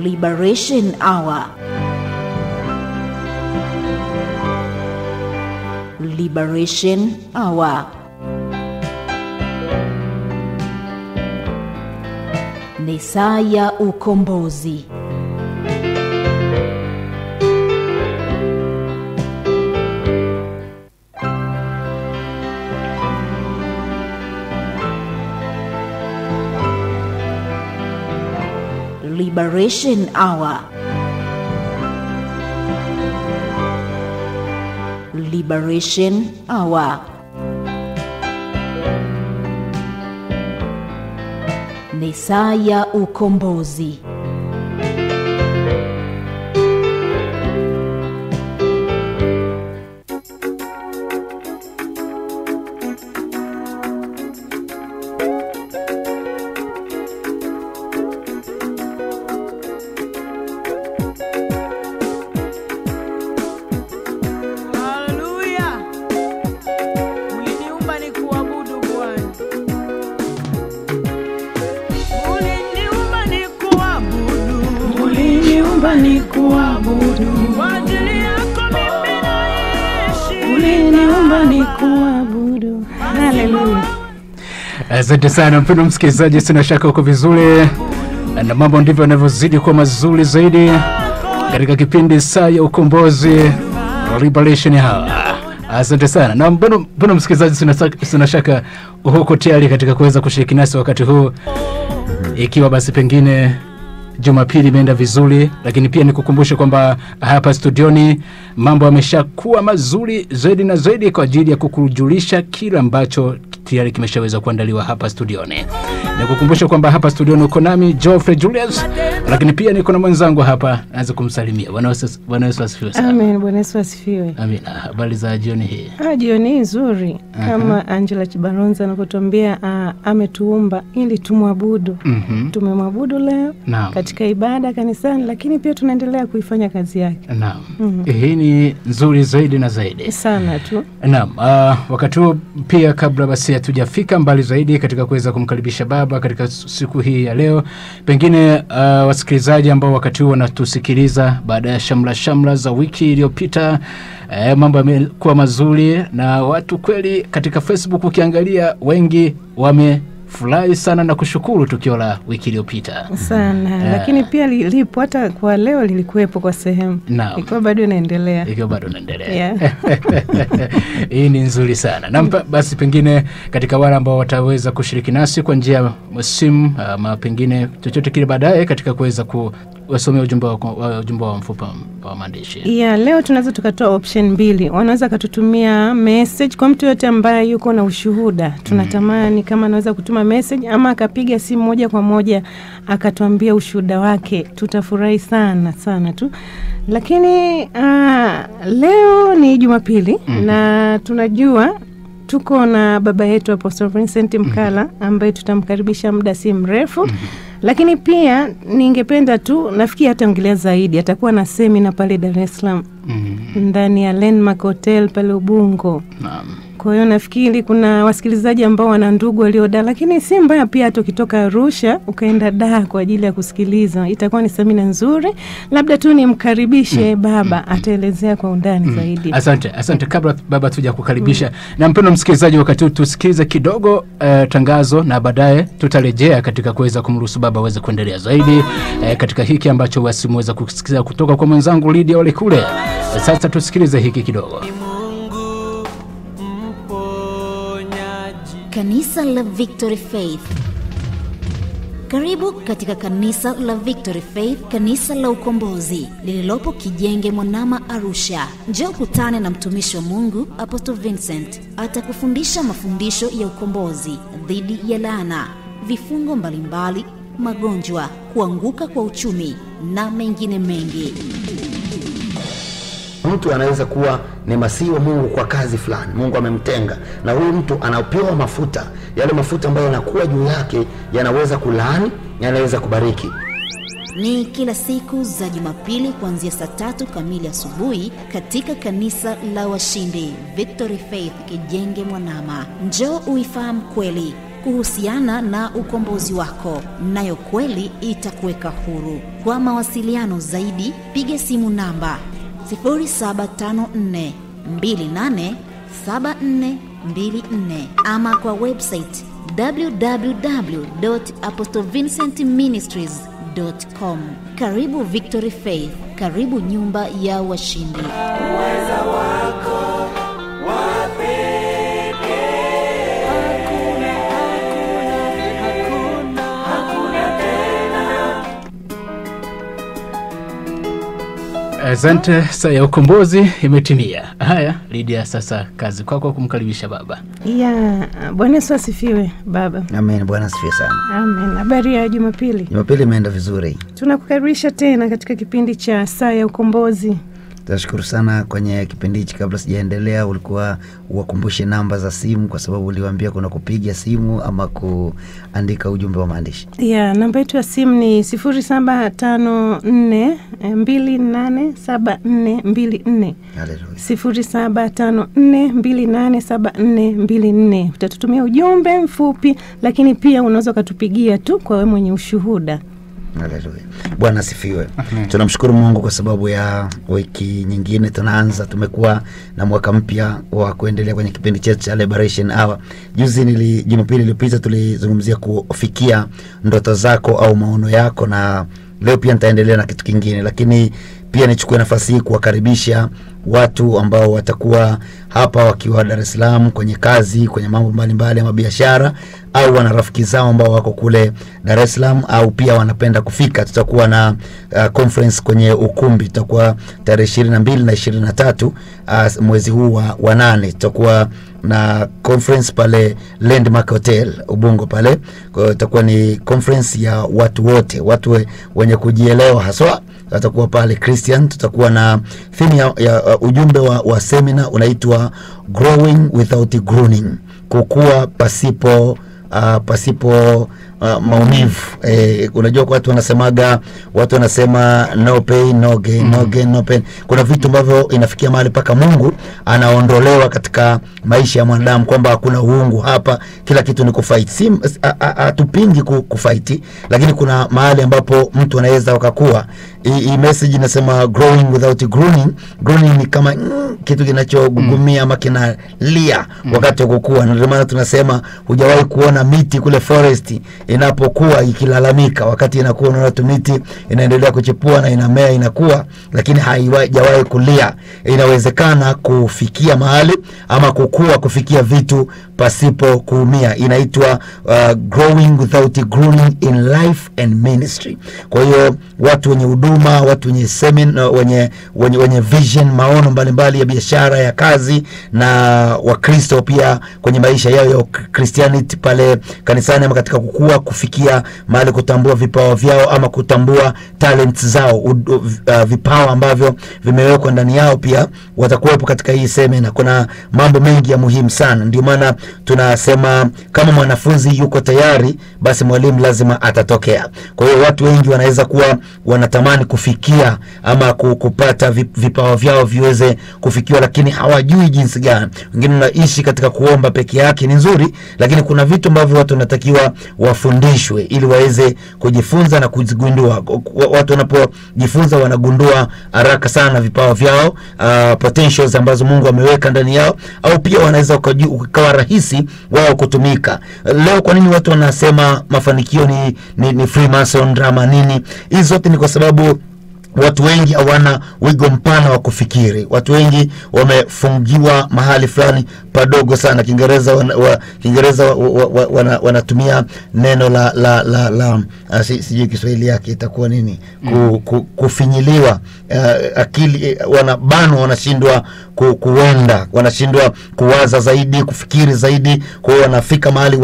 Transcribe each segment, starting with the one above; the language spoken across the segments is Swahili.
Liberation Hour. Liberation Hour. Ni saa ya ukombozi. Liberation Hour. Liberation Hour. Ni saa ya ukombozi. Asante sana mpendwa msikilizaji, sina shaka uko vizuri na mambo ndivyo yanavyozidi kuwa mazuri zaidi katika kipindi saa ya ukombozi Liberation Hour. Asante sana. Na mpendwa msikilizaji, sina shaka uko tayari katika kuweza kushiriki nasi wakati huu, ikiwa basi pengine Jumapili imeenda vizuri, lakini pia nikukumbushe kwamba hapa studioni mambo yameshakuwa mazuri zaidi na zaidi kwa ajili ya kukujulisha kila ambacho tayari kimeshaweza kuandaliwa hapa studioni. Nikukumbushe kwamba hapa studioni uko nami Geoffrey Julius, lakini pia niko na mwenzangu hapa, naanza kumsalimia. Bwana Yesu asifiwe sana. Amen, Bwana Yesu asifiwe. Amina. Habari za jioni hii? Jioni nzuri. Kama Angela Chibaronza anakutuambia ametuumba ili tumwabudu. Tumemwabudu leo katika ibada kanisani, lakini pia tunaendelea kuifanya kazi yake. Naam. Hii ni nzuri zaidi na zaidi. Sana tu. Naam. Wakati huo pia, kabla basi hatujafika mbali zaidi katika kuweza kumkaribisha baba katika siku hii ya leo, pengine wasikilizaji ambao wakati huo wanatusikiliza baada ya shamla za wiki iliyopita, mambo yamekuwa mazuri na watu kweli katika Facebook ukiangalia wengi wamefurahi sana na kushukuru tukio la wiki iliyopita sana. Lakini pia lipo hata kwa leo lilikuwepo kwa sehemu. Ikiwa bado inaendelea. Hii ni nzuri sana. Na basi pengine katika wale ambao wataweza kushiriki nasi kwa njia ya simu, pengine chochote kile baadaye katika kuweza kuwasomea ujumbe wa mfupa wa maandishi. Leo tunaweza tukatoa option 2. Wanaweza kututumia message kwa mtu yote ambaye yuko na ushuhuda. Tunatamani kama anaweza kutuma message ama akapiga simu moja kwa moja akatuambia ushuhuda wake. Tutafurahi sana sana tu. Lakini leo ni Jumapili na tunajua tuko na baba yetu Apostle Vincent Mkala ambaye tutamkaribisha muda si mrefu. Lakini pia ningependa tu, nafikiri ataongelea zaidi, atakuwa na semina pale Dar es Salaam ndani ya Landmark Hotel pale Ubungo. Kwa hiyo nafikiri kuna wasikilizaji ambao wana ndugu walio Dar, lakini si mbaya pia hata ukitoka Arusha ukaenda Dar kwa ajili ya kusikiliza. Itakuwa ni semina nzuri. Labda tu nimkaribishe baba, ataelezea kwa undani zaidi. Asante. Kabla baba tuja kukaribisha, na mpendwa msikilizaji, wakati huu tusikilize kidogo tangazo na baadaye tutarejea katika kuweza kumruhusu baba aweze kuendelea zaidi katika hiki ambacho wasimweza kusikiliza kutoka kwa mwenzangu Lydia wale kule. Sasa tusikilize hiki kidogo. Kanisa la Victory Faith. Karibu katika kanisa la Victory Faith, kanisa la ukombozi lililopo Kijenge Mwanama, Arusha. Njoo kutane na mtumishi wa Mungu Apostle Vincent. Atakufundisha mafundisho ya ukombozi dhidi ya laana, vifungo mbalimbali, magonjwa, kuanguka kwa uchumi na mengine mengi. Mtu anaweza kuwa ni masihi wa Mungu kwa kazi fulani, Mungu amemtenga, na huyu mtu anapewa mafuta. Yale mafuta ambayo yanakuwa juu yake yanaweza kulaani, yanaweza kubariki. Ni kila siku za Jumapili kuanzia saa 3 kamili asubuhi katika kanisa la Washindi Victory Faith Kijenge Mwanama. Njoo uifahamu kweli, kuhusiana na ukombozi wako, nayo kweli itakuweka huru. Kwa mawasiliano zaidi, piga simu namba 0754287424 ama kwa website www.apostlvincentministries.com. Karibu Victory Faith, karibu nyumba ya washindi. Uweza wako wapeke, hakuna tena. Asante, saa ya ukombozi imetimia. Haya, Lydia, sasa kazi kwako kumkaribisha baba. Ya, Bwana Yesu asifiwe baba. Amen, Bwana asifiwe sana. Amen. Habari ya Jumapili? Jumapili imeenda vizuri. Tunakukaribisha tena katika kipindi cha saa ya ukombozi. Tunashukuru sana kwenye kipindi hiki. Kabla sijaendelea, ulikuwa uwakumbushe namba za simu, kwa sababu uliwaambia kuna kupiga simu ama kuandika ujumbe wa maandishi. Ya, namba yetu ya simu ni 0754287424. Haleluya. 0754287424. Utatutumia ujumbe mfupi, lakini pia unaweza kutupigia tu kwa wewe mwenye ushuhuda. Haleluya. Bwana asifiwe. Tunamshukuru Mungu kwa sababu ya wiki nyingine tunaanza. Tumekuwa na mwaka mpya wa kuendelea kwenye kipindi chetu cha Liberation Hour. Jumapili iliyopita tulizungumzia kufikia ndoto zako au maono yako, na leo pia nitaendelea na kitu kingine, lakini pia nichukue nafasi hii kuwakaribisha watu ambao watakuwa hapa wakiwa Dar es Salaam kwenye kazi, kwenye mambo mbalimbali ya biashara, au wana rafiki zao ambao wako kule Dar es Salaam au pia wanapenda kufika. Tutakuwa na conference kwenye ukumbi. Tutakuwa tarehe 22 na 23 mwezi huu wa 8. Tutakuwa na conference pale Landmark Hotel Ubungo pale. Kwa hiyo itakuwa ni conference ya watu wote, watu wenye kujielewa haswa watakuwa pale Christian. Tutakuwa na theme ya ujumbe wa seminar unaitwa Growing Without Groaning, kukua pasipo maumivu. Unajua kwa watu wanasema no pain no gain, no gain no pain. Kuna vitu ambavyo inafikia mahali paka Mungu anaondolewa katika maisha ya mwanadamu, kwamba hakuna uungu hapa, kila kitu ni kufight. Hatupingi kufight, lakini kuna mahali ambapo mtu anaweza wakakua. Hii message inasema growing without groaning. Groaning ni kama kitu kinachogugumia ama kinalia wakati wa kukua. Ndio maana tunasema hujawahi kuona miti kule forest inapokuwa ikilalamika. Wakati inakuwa unaona miti inaendelea kuchipua na inamea inakuwa, lakini haijawahi kulia. Inawezekana kufikia mahali ama kukua kufikia vitu pasipo kuumia. Inaitwa growing without groaning in life and ministry. Kwa hiyo watu wenye huduma, watu wenye seminar, wenye vision, maono mbalimbali ya biashara, ya kazi, na Wakristo pia kwenye maisha yao ya Christianity pale kanisani, ama katika kukua kufikia mahali kutambua vipawa vyao ama kutambua talents zao, vipawa ambavyo vimewekwa ndani yao, pia watakuwepo katika hii seminar. Kuna mambo mengi ya muhimu sana. Ndio maana tunasema kama mwanafunzi yuko tayari, basi mwalimu lazima atatokea. Kwa hiyo watu wengi wanaweza kuwa wanatamani kufikia ama kupata vipawa vyao viweze kufikiwa, lakini hawajui jinsi gani. Wengine wanaishi katika kuomba peke yake, ni nzuri, lakini kuna vitu ambavyo watu wanatakiwa wafundishwe ili waweze kujifunza na kuzigundua. Watu wanapojifunza wanagundua haraka sana vipawa vyao, potentials ambazo Mungu ameweka ndani yao, au pia wanaweza ukawa rahisi wao kutumika. Leo kwa nini watu wanasema mafanikio ni Freemason drama nini? Hizo zote ni kwa sababu watu wengi hawana wigo mpana wa kufikiri. Watu wengi wamefungiwa mahali fulani padogo sana. Kiingereza wanatumia neno la sijui Kiswahili yake itakuwa nini? Kufinyiliwa. Akili wanabanwa, wanashindwa kuenda, wanashindwa kuwaza zaidi, kufikiri zaidi. Kwa hiyo wanafika mahali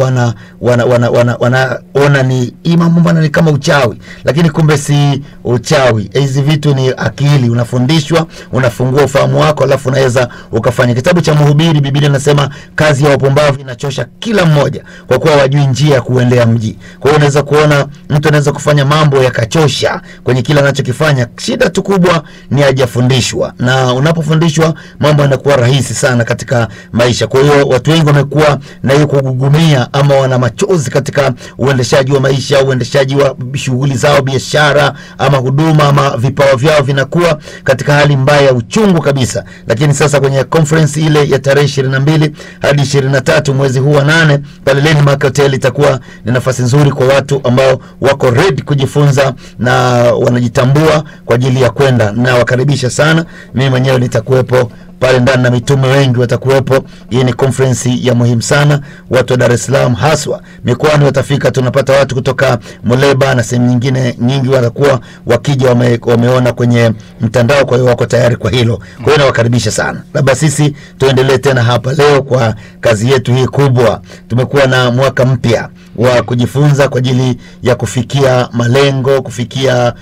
wanaona ni mambo ni kama uchawi, lakini kumbe si uchawi. Hizi hizi vitu ni akili, unafundishwa, unafungua ufahamu wako, alafu unaweza ukafanya. Kitabu cha Mhubiri, Biblia inasema kazi ya wapumbavu inachosha kila mmoja, kwa kuwa wajui njia ya kuendea mji. Kwa hiyo unaweza kuona mtu anaweza kufanya mambo yakachosha kwenye kila anachokifanya. Shida tu kubwa ni hajafundishwa, na unapofundishwa mambo yanakuwa rahisi sana katika maisha. Kwa hiyo watu wengi wamekuwa na hiyo kugugumia, ama wana machozi katika uendeshaji wa maisha, uendeshaji wa shughuli zao, biashara ama huduma, ama vipawa vyao vinakuwa katika hali mbaya ya uchungu kabisa. Lakini sasa kwenye conference ile ya tarehe 22 hadi 23 mwezi huu wa 8 pale Landmark Hotel, itakuwa ni nafasi nzuri kwa watu ambao wako ready kujifunza na wanajitambua kwa ajili ya kwenda, na wakaribisha sana. Mimi mwenyewe nitakuwepo pale ndani na mitume wengi watakuwepo. Hii ni conference ya muhimu sana. Watu wa Dar es Salaam haswa mikoani watafika. Tunapata watu kutoka Muleba na sehemu nyingine nyingi watakuwa wakija, wameona kwenye mtandao, kwa hiyo wako tayari kwa hilo. Kwa hiyo nawakaribisha sana. Labda sisi tuendelee tena hapa leo kwa kazi yetu hii kubwa. Tumekuwa na mwaka mpya wa kujifunza kwa ajili ya kufikia malengo, kufikia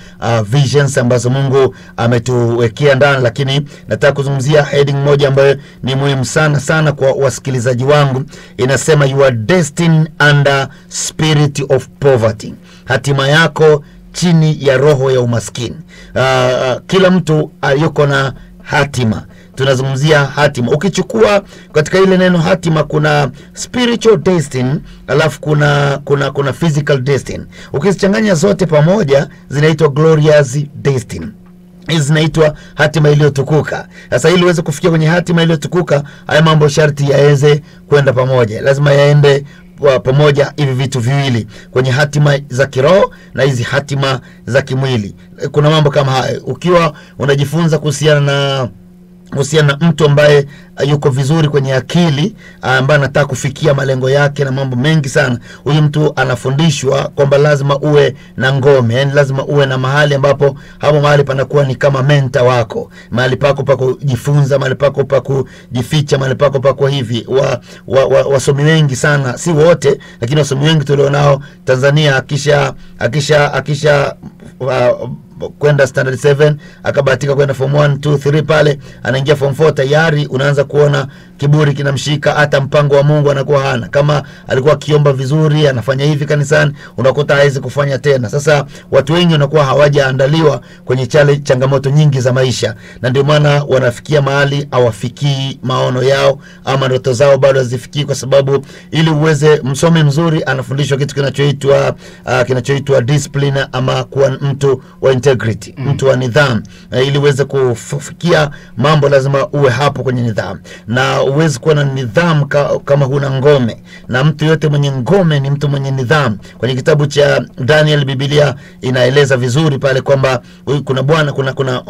visions ambazo Mungu ametuwekea ndani, lakini nataka kuzungumzia heading moja ambayo ni muhimu sana kwa wasikilizaji wangu. Inasema you are destined under spirit of poverty. Hatima yako chini ya roho ya umaskini. Kila mtu yuko na hatima. Tunazungumzia hatima. Ukichukua katika ile neno hatima, kuna spiritual destiny, alafu kuna physical destiny. Ukizichanganya zote pamoja zinaitwa glorious destiny. Hizi zinaitwa hatima iliyotukuka. Sasa ili uweze kufikia kwenye hatima iliyotukuka, haya mambo sharti yaweze kwenda pamoja. Lazima yaende pamoja hivi vitu viwili, kwenye hatima za kiroho na hizi hatima za kimwili. Kuna mambo kama haya. Ukiwa unajifunza kuhusiana na mtu ambaye yuko vizuri kwenye akili, ambaye anataka kufikia malengo yake na mambo mengi sana, huyu mtu anafundishwa kwamba lazima uwe na ngome, yani lazima uwe na mahali ambapo hapo mahali panakuwa ni kama mentor wako, mahali pako pa kujifunza, mahali pako pa kujificha, mahali pako pa kwa hivi. Wasomi wengi sana, si wote lakini wasomi wengi tulionao Tanzania, akisha kwenda standard 7 akabahatika kwenda form 1 2 3 pale, anaingia form 4 tayari unaanza kuona kiburi kinamshika, hata mpango wa Mungu anakuwa hana. Kama alikuwa akiomba vizuri, anafanya hivi kanisani, unakuta hawezi kufanya tena. Sasa watu wengi wanakuwa hawajaandaliwa kwenye changamoto nyingi za maisha, na ndio maana wanafikia mahali hawafikii maono yao, ama ndoto zao bado hazifikii, kwa sababu ili uweze msomi mzuri anafundishwa kitu kinachoitwa discipline, ama kuwa mtu wa integrity, mtu wa nidhamu. Ili uweze kufikia mambo lazima uwe hapo kwenye nidhamu, na uweze kuwa na nidhamu kama huna ngome. Na mtu yote mwenye ngome ni mtu mwenye nidhamu. Kwenye kitabu cha Daniel, Biblia inaeleza vizuri pale kwamba kuna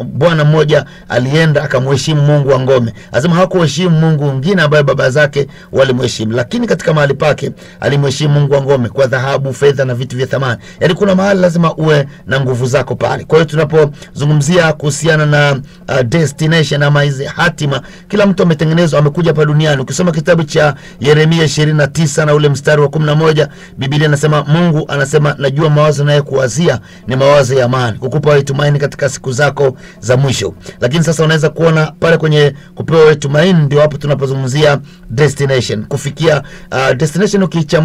bwana mmoja alienda akamheshimu Mungu wa ngome. Lazima hakuheshimu Mungu mwingine ambaye baba zake walimheshimu, lakini katika mahali pake alimheshimu Mungu wa ngome kwa dhahabu, fedha na vitu vya thamani. Yaani kuna mahali lazima uwe na nguvu zako pale. Kwa hiyo tunapozungumzia kuhusiana na destination ama hizi hatima, kila mtu ametengenezwa, amekuja hapa duniani. Ukisoma kitabu cha Yeremia 29 na ule mstari wa 11, Biblia inasema, Mungu anasema, najua mawazo naye kuwazia ni mawazo ya amani, kukupa tumaini katika siku zako za mwisho. Lakini sasa unaweza kuona pale kwenye kupewa tumaini, ndio hapo tunapozungumzia destination. Kufikia destination,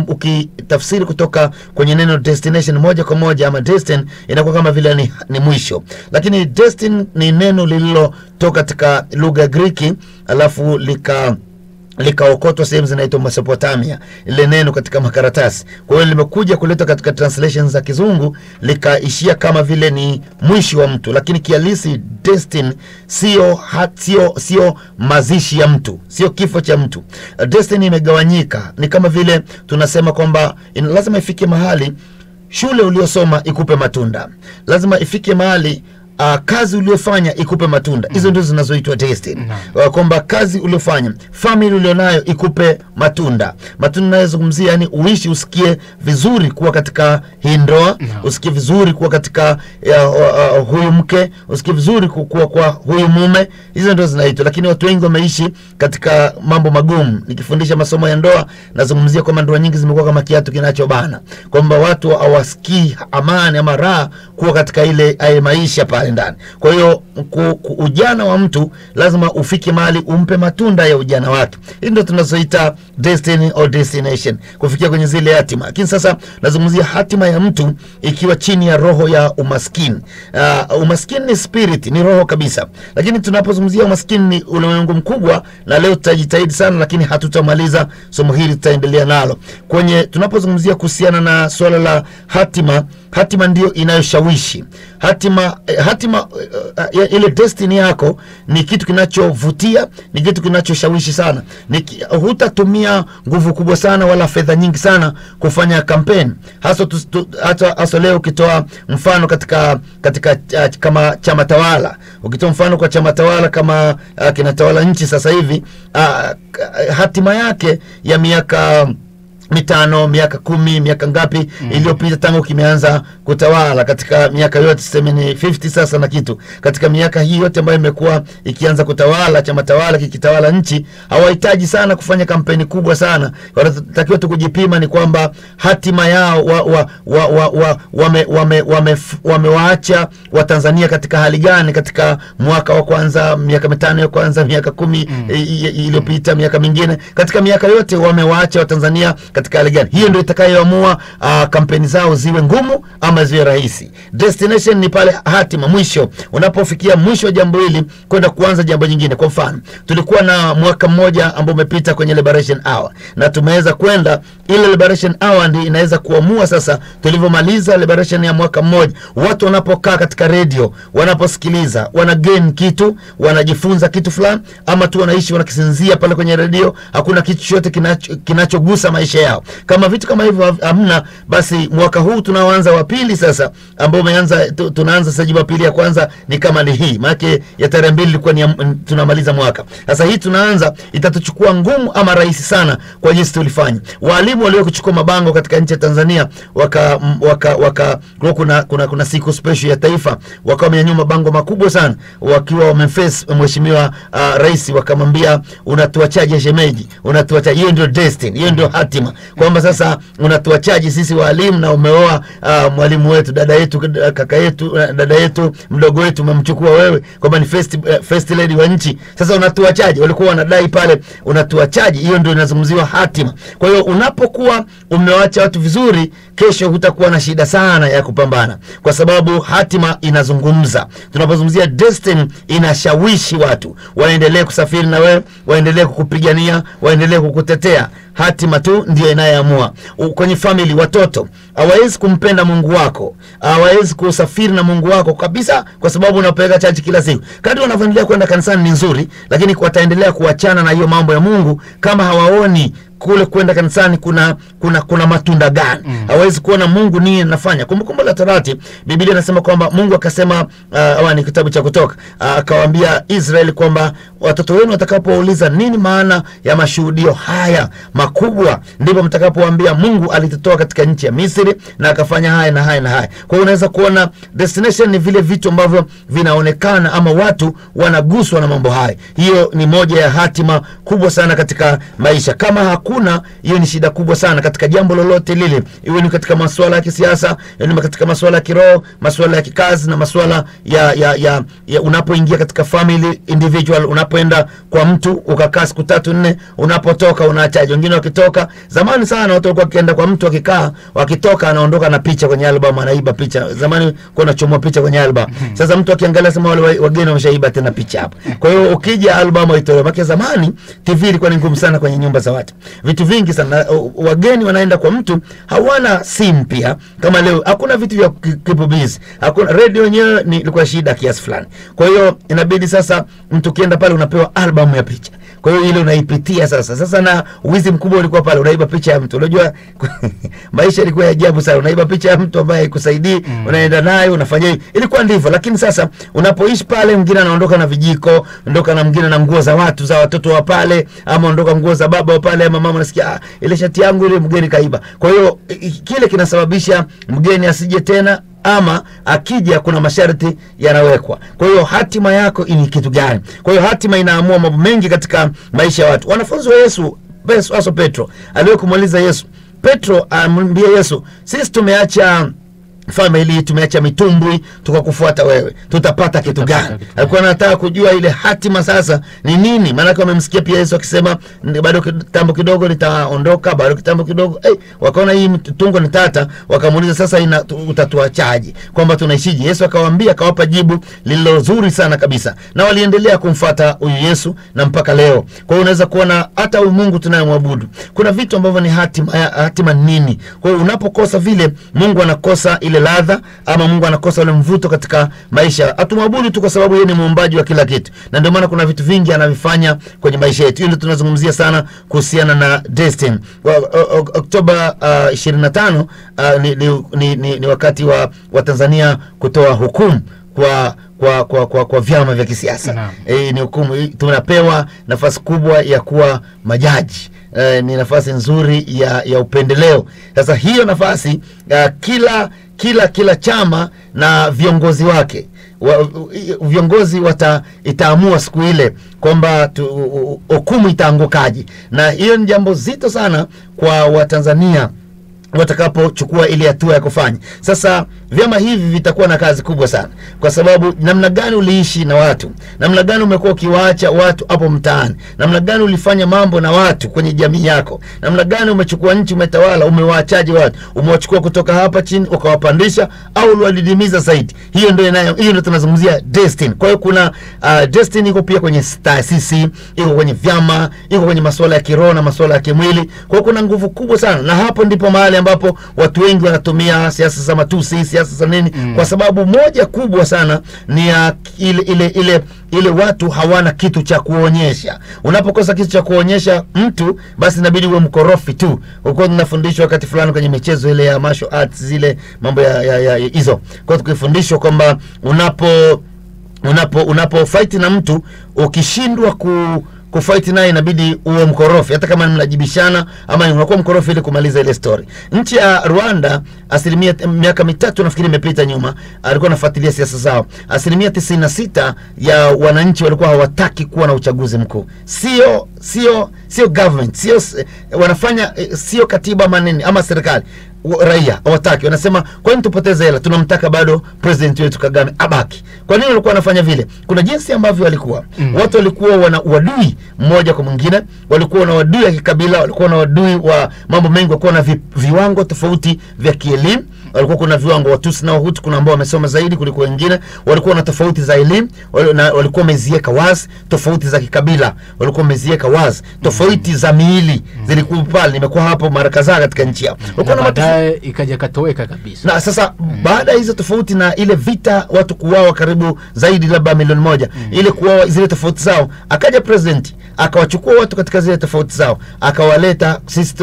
ukitafsiri kutoka kwenye neno destination moja kwa moja, ama destiny, inakuwa kama vile ni mwisho. Lakini destiny ni neno lililotoka katika lugha ya Greek, alafu likaokotwa sehemu zinaitwa Mesopotamia, ile neno katika makaratasi. Kwa hiyo limekuja kuletwa katika translations za Kizungu, likaishia kama vile ni mwisho wa mtu. Lakini kihalisi destiny sio mazishi ya mtu, sio kifo cha mtu. Destiny imegawanyika. Ni kama vile tunasema kwamba lazima ifike mahali shule uliosoma ikupe matunda, lazima ifike mahali kazi uliofanya ikupe matunda. Hizo ndizo zinazoitwa destiny. Kwamba kazi uliofanya, family ulionayo ikupe matunda. Matunda ninayozungumzia yani uishi, usikie vizuri kuwa katika hii ndoa, usikie vizuri kuwa katika huyu mke, usikie vizuri kuwa kwa huyu mume. Hizo ndizo zinaitwa. Lakini watu wengi wameishi katika mambo magumu. Nikifundisha masomo ya ndoa, nazungumzia kwamba ndoa nyingi zimekuwa kama kiatu kinachobana, kwamba watu hawasikii amani ama raha kuwa katika ile maisha pale. pale ndani. Kwa hiyo ujana wa mtu lazima ufike mahali umpe matunda ya ujana wake. Hii ndio tunazoita destiny or destination, kufikia kwenye zile hatima. Lakini sasa nazungumzia hatima ya mtu ikiwa chini ya roho ya umaskini. Umaskini ni spirit, ni roho kabisa. Lakini tunapozungumzia umaskini ni ulimwengu mkubwa, na leo tutajitahidi sana, lakini hatutamaliza somo hili, tutaendelea nalo. Kwenye tunapozungumzia kuhusiana na swala la hatima ndio inayoshawishi. Hatima ile destiny yako ni kitu kinachovutia, ni kitu kinachoshawishi sana. Hutatumia nguvu kubwa sana wala fedha nyingi sana kufanya kampeni. Hasa leo ukitoa mfano katika kama chama tawala, ukitoa mfano kwa chama tawala kama kinatawala nchi sasa hivi, hatima yake ya miaka 5, miaka 10, miaka ngapi iliyopita tangu kimeanza kutawala, katika miaka yote tuseme ni 50 sasa na kitu. Katika miaka hii yote ambayo imekuwa ikianza kutawala, chama tawala kikitawala nchi, hawahitaji sana kufanya kampeni kubwa sana. Wanatakiwa tu kujipima ni kwamba hatima yao wamewaacha Watanzania katika hali gani katika mwaka wa kwanza, miaka 5 ya kwanza, miaka 10 iliyopita, miaka mingine, katika miaka yote wamewaacha Watanzania katika hali gani. Hiyo ndio itakayoamua kampeni zao ziwe ngumu ama ziwe rahisi. Destination ni pale hatima, mwisho. Unapofikia mwisho wa jambo hili kwenda kuanza jambo jingine. Kwa mfano, tulikuwa na mwaka mmoja ambao umepita kwenye Liberation Hour, na tumeweza kwenda ile Liberation Hour ndio inaweza kuamua sasa tulivyomaliza Liberation ya mwaka mmoja. Watu wanapokaa katika radio, wanaposikiliza, wana gain kitu, wanajifunza kitu fulani, ama tu wanaishi wanakisinzia pale kwenye radio, hakuna kitu chochote kinachogusa maisha yao. Kama vitu kama hivyo hamna, basi mwaka huu tunaanza wa pili sasa, ambao umeanza, tunaanza sasa Jumapili ya kwanza ni kama ni hii, maana ya tarehe 2 ilikuwa ni tunamaliza mwaka. Sasa hii tunaanza, itatuchukua ngumu ama rahisi sana kwa jinsi tulifanya. Walimu walio kuchukua mabango katika nchi ya Tanzania kuna siku special ya taifa, wakawa wamenyanyua mabango makubwa sana wakiwa wameface mheshimiwa rais, wakamwambia unatuachaje shemeji, unatuachaje. Hiyo ndio destiny, hiyo ndio hatima, kwamba sasa unatuachaje sisi walimu, na umeoa mwalimu wetu, dada yetu, kaka yetu, dada yetu, mdogo wetu, umemchukua wewe kwamba ni first lady wa nchi. Sasa unatuachaje? Walikuwa wanadai pale, unatuachaje. Hiyo ndio inazungumziwa hatima. Kwa hiyo unapokuwa umewaacha watu vizuri, kesho hutakuwa na shida sana ya kupambana, kwa sababu hatima inazungumza. Tunapozungumzia destiny, inashawishi watu waendelee kusafiri na wewe, waendelee kukupigania, waendelee kukutetea. Hatima tu ndio inayoamua. Kwenye family, watoto hawawezi kumpenda Mungu wako, hawawezi kusafiri na Mungu wako kabisa, kwa sababu unapeleka chachi kila siku. Kadri wanavyoendelea kwenda kanisani ni nzuri, lakini wataendelea kuachana na hiyo mambo ya Mungu kama hawaoni kule kwenda kanisani kuna matunda gani. Hawezi kuona Mungu nini anafanya. Kumbukumbu la Torati, Biblia inasema kwamba Mungu akasema, ni kitabu cha Kutoka, akawaambia Israeli kwamba watoto wenu watakapouliza nini maana ya mashuhudio haya makubwa, ndipo mtakapowaambia Mungu alitutoa katika nchi ya Misri na akafanya haya na haya na haya. Kwa hiyo unaweza kuona destination ni vile vitu ambavyo vinaonekana ama watu wanaguswa na mambo haya. Hiyo ni moja ya hatima kubwa sana katika maisha. Kama hakuna, hiyo ni shida kubwa sana katika jambo lolote lile, iwe ni katika masuala ya kisiasa, iwe ni katika masuala ya kiroho, masuala ya kikazi, na masuala ya unapoingia katika family individual, unapoenda kwa mtu ukakaa siku 3-4, unapotoka unaachaje. Wengine wakitoka, zamani sana watu walikuwa wakienda kwa mtu, wakikaa, wakitoka anaondoka na picha kwenye album, anaiba picha. Zamani kuna chomoa picha kwenye album. Sasa mtu akiangalia sema wale wageni wameshaiba tena picha hapo. Kwa hiyo ukija album itolewe. Maana zamani TV ilikuwa ni ngumu sana kwenye nyumba za watu, vitu vingi sana. Wageni wanaenda kwa mtu, hawana simu pia kama leo, hakuna vitu vya kipubizi, hakuna radio yenyewe, ilikuwa shida kiasi fulani. Kwa hiyo inabidi sasa mtu kienda pale unapewa album ya picha. Kwa hiyo ile unaipitia sasa na uwizi mkubwa ulikuwa pale, unaiba picha ya mtu. Unajua maisha ilikuwa ya ajabu sana, unaiba picha ya mtu ambaye haikusaidii, unaenda nayo unafanya hivi. Ilikuwa ndivyo. Lakini sasa unapoishi pale, mwingine anaondoka na vijiko, ondoka na mwingine na nguo za watu, za watoto wa pale, ama ondoka nguo za baba wa pale, ama mama unasikia ile shati yangu ile mgeni kaiba. Kwa hiyo kile kinasababisha mgeni asije tena, ama akija kuna masharti yanawekwa. Kwa hiyo hatima yako ni kitu gani? Kwa hiyo hatima inaamua mambo mengi katika maisha ya watu. Wanafunzi wa Yesu, Petro aliye kumuuliza Yesu, Petro amwambia Yesu, sisi tumeacha family tumeacha mitumbwi tukakufuata wewe, tutapata kitu gani? Alikuwa anataka kujua ile hatima sasa ni nini. Maana wamemsikia pia Yesu akisema bado kitambo kidogo nitaondoka, bado kitambo kidogo. Wakaona hii tungo ni tata, wakamuuliza sasa utatuachaje, kwamba tunaishije? Yesu akawaambia, akawapa jibu lililo zuri sana kabisa, na waliendelea kumfuata huyu Yesu na mpaka leo. Kwa hiyo unaweza kuona hata huyu Mungu tunayemwabudu kuna vitu ambavyo ni hatima nini. Kwa hiyo unapokosa vile, Mungu anakosa ile ladha, ama Mungu anakosa ule mvuto katika maisha. Hatumwabudu tu kwa sababu yeye ni muumbaji wa kila kitu, na ndio maana kuna vitu vingi anavifanya kwenye maisha yetu. Hiyo ndio tunazungumzia sana kuhusiana na destiny. Oktoba 25 ni wakati wa Tanzania kutoa hukumu kwa vyama vya kisiasa. Ni hukumu, tunapewa nafasi kubwa ya kuwa majaji. Ni nafasi nzuri ya upendeleo. Sasa hiyo nafasi kila chama na viongozi wake viongozi itaamua siku ile kwamba hukumu itaangukaje, na hiyo ni jambo zito sana kwa Watanzania watakapochukua ile hatua ya kufanya. Sasa vyama hivi vitakuwa na kazi kubwa sana, kwa sababu namna gani uliishi na watu, namna gani umekuwa ukiwaacha watu hapo mtaani, namna gani ulifanya mambo na watu kwenye jamii yako, namna gani umechukua nchi, umetawala, umewaachaje watu, umewachukua kutoka hapa chini ukawapandisha au uliwadidimiza zaidi. Hiyo ndio tunazungumzia destiny. Kwa hiyo kuna destiny iko pia kwenye taasisi, iko kwenye vyama, iko kwenye masuala ya kiroho na masuala ya kimwili. Kwa hiyo kuna nguvu kubwa sana, na hapo ndipo mahali ambapo watu wengi wanatumia siasa za matusi, siasa za nini, kwa sababu moja kubwa sana ni ile watu hawana kitu cha kuonyesha. Unapokosa kitu cha kuonyesha mtu, basi inabidi uwe mkorofi tu. Uko tunafundishwa wakati fulani kwenye michezo ile ya martial arts, zile mambo ya hizo. Kwa tukifundishwa kwamba unapo fight na mtu, ukishindwa kufight naye inabidi uwe mkorofi, hata kama mnajibishana, ama unakuwa mkorofi ili kumaliza ile story. Nchi ya Rwanda, miaka 3 nafikiri imepita nyuma, alikuwa anafuatilia siasa zao, 96% ya wananchi walikuwa hawataki kuwa na uchaguzi mkuu. Sio government, wanafanya sio katiba maneni ama serikali, raia hawataki. Wanasema kwa nini tupoteze hela, tunamtaka bado president wetu Kagame abaki. Kwa nini walikuwa wanafanya vile? Kuna jinsi ambavyo walikuwa watu walikuwa wana uadui mmoja kwa mwingine, walikuwa na uadui ya kikabila, walikuwa na uadui wa mambo mengi, walikuwa na viwango tofauti vya kielimu. Walikuwa kuna viwango Watusi na Wahutu, kuna ambao wamesoma zaidi kuliko wengine, walikuwa na tofauti za elimu, walikuwa wameziweka wazi. Tofauti za kikabila walikuwa wameziweka wazi. Tofauti za miili zilikuwa pale, nimekuwa hapo mara kadhaa katika nchi yao. Baadaye ikaja katoweka kabisa. Na sasa baada hizo tofauti na ile vita, watu kuuawa karibu zaidi labda 1,000,000, ile kuuawa zile tofauti zao, akaja president akawachukua watu katika zile tofauti zao, akawaleta. Sisi